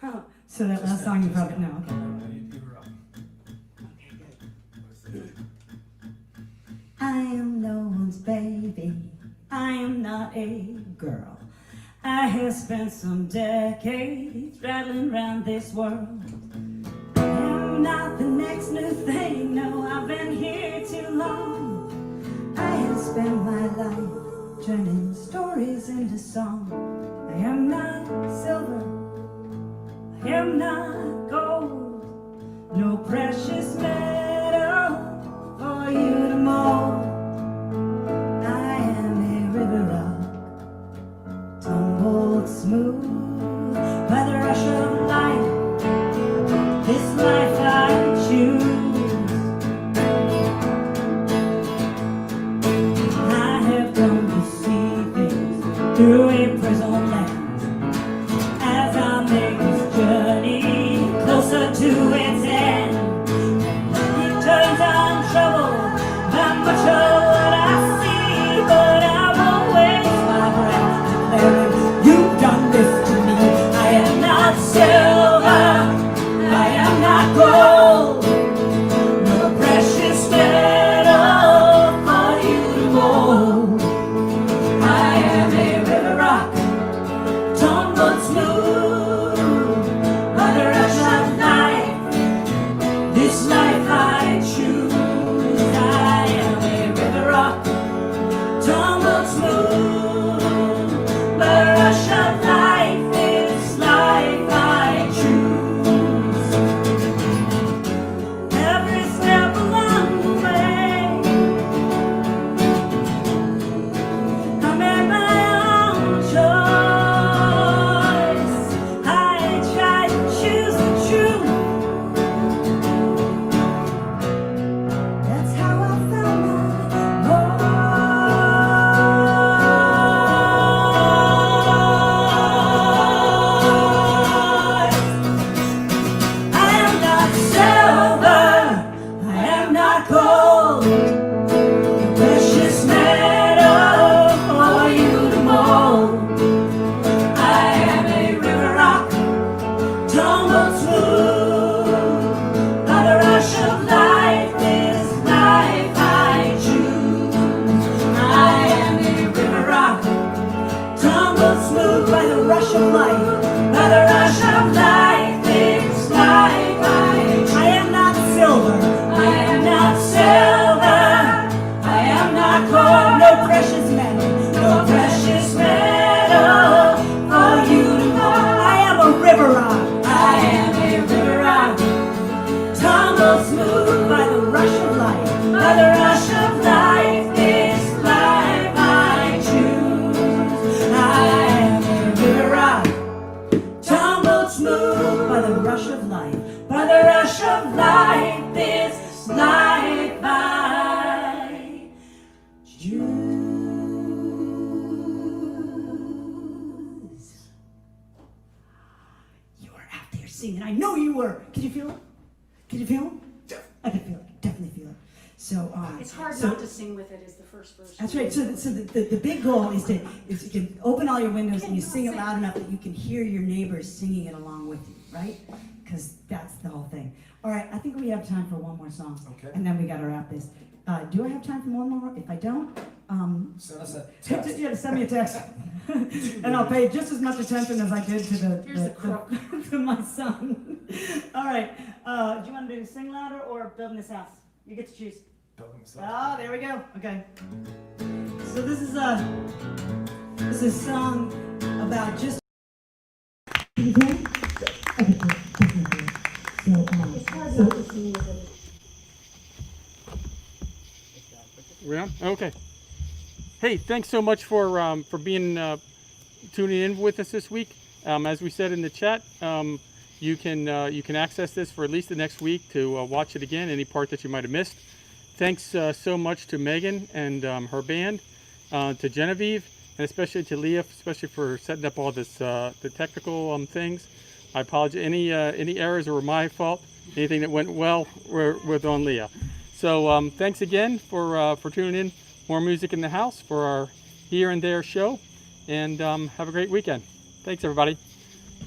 Huh. So that last song you probably know. Okay. You were up. Okay, good. I am no one's baby. I am not a girl. I have spent some decades rattling around this world. I am not the next new thing. No, I've been here too long. I have spent my life turning stories into song. I am not silver. I am not gold. No precious metal for you to mold. I am a river rock, tumbled smooth by the rush of life. This life I choose. I have come to see things through a prism lens as I make this journey closer to its end. It turns out troubled by much of what I see, but I won't waste my breath declaring, you've done this to me. I am not silver, smooth by the rush of life. This life I choose. I am a river rock, tumbled smooth by the rush of life. This life I choose. Every step along the way, I made my own choice. I try to choose the truth. That's how I found my voice. I am not silver, I am not gold, precious metal for you to mold. I am a river rock, tumbled smooth by the rush of life. This life I choose. I am a river rock, tumbled smooth by the rush of life. By the rush of life, this life I am not silver, I am not silver, I am not gold, no precious metal, no precious metal for you to know. I am a river rock, I am a river rock, tumbled smooth by the rush of life. By the rush of life, this life I choose. I am a river rock, tumbled smooth by the rush of life. By the rush of life, this life I choose. You were out there singing. I know you were. Can you feel it? Can you feel it? I can feel it. Definitely feel it. So It's hard so- not to sing with it, is the first verse. That's right. So the big goal is you can open all your windows and you sing it loud enough that you can hear your neighbors singing it along with you, right? Because that's the whole thing. All right, I think we have time for one more song. Okay. And then we got to wrap this. Do I have time for one more? If I don't, Send us a text. yeah, send me a text, and I'll pay just as much attention as I did to Here's the crook. to my son. All right. Do you want to do sing louder or building this house? You get to choose. Building this up. Oh, there we go. Okay. So this is a song about just. Okay. It's hard not to sing with it. We're on? Okay. Hey, thanks so much for being tuning in with us this week. As we said in the chat, you can access this for at least the next week to watch it again, any part that you might have missed. Thanks so much to Meghan and her band, to Genevieve, and especially to LEA, especially for setting up all this the technical things. I apologize. Any errors were my fault. Anything that went well was on LEA. So thanks again for tuning in. More music in the house for our Here and There show, and have a great weekend. Thanks, everybody.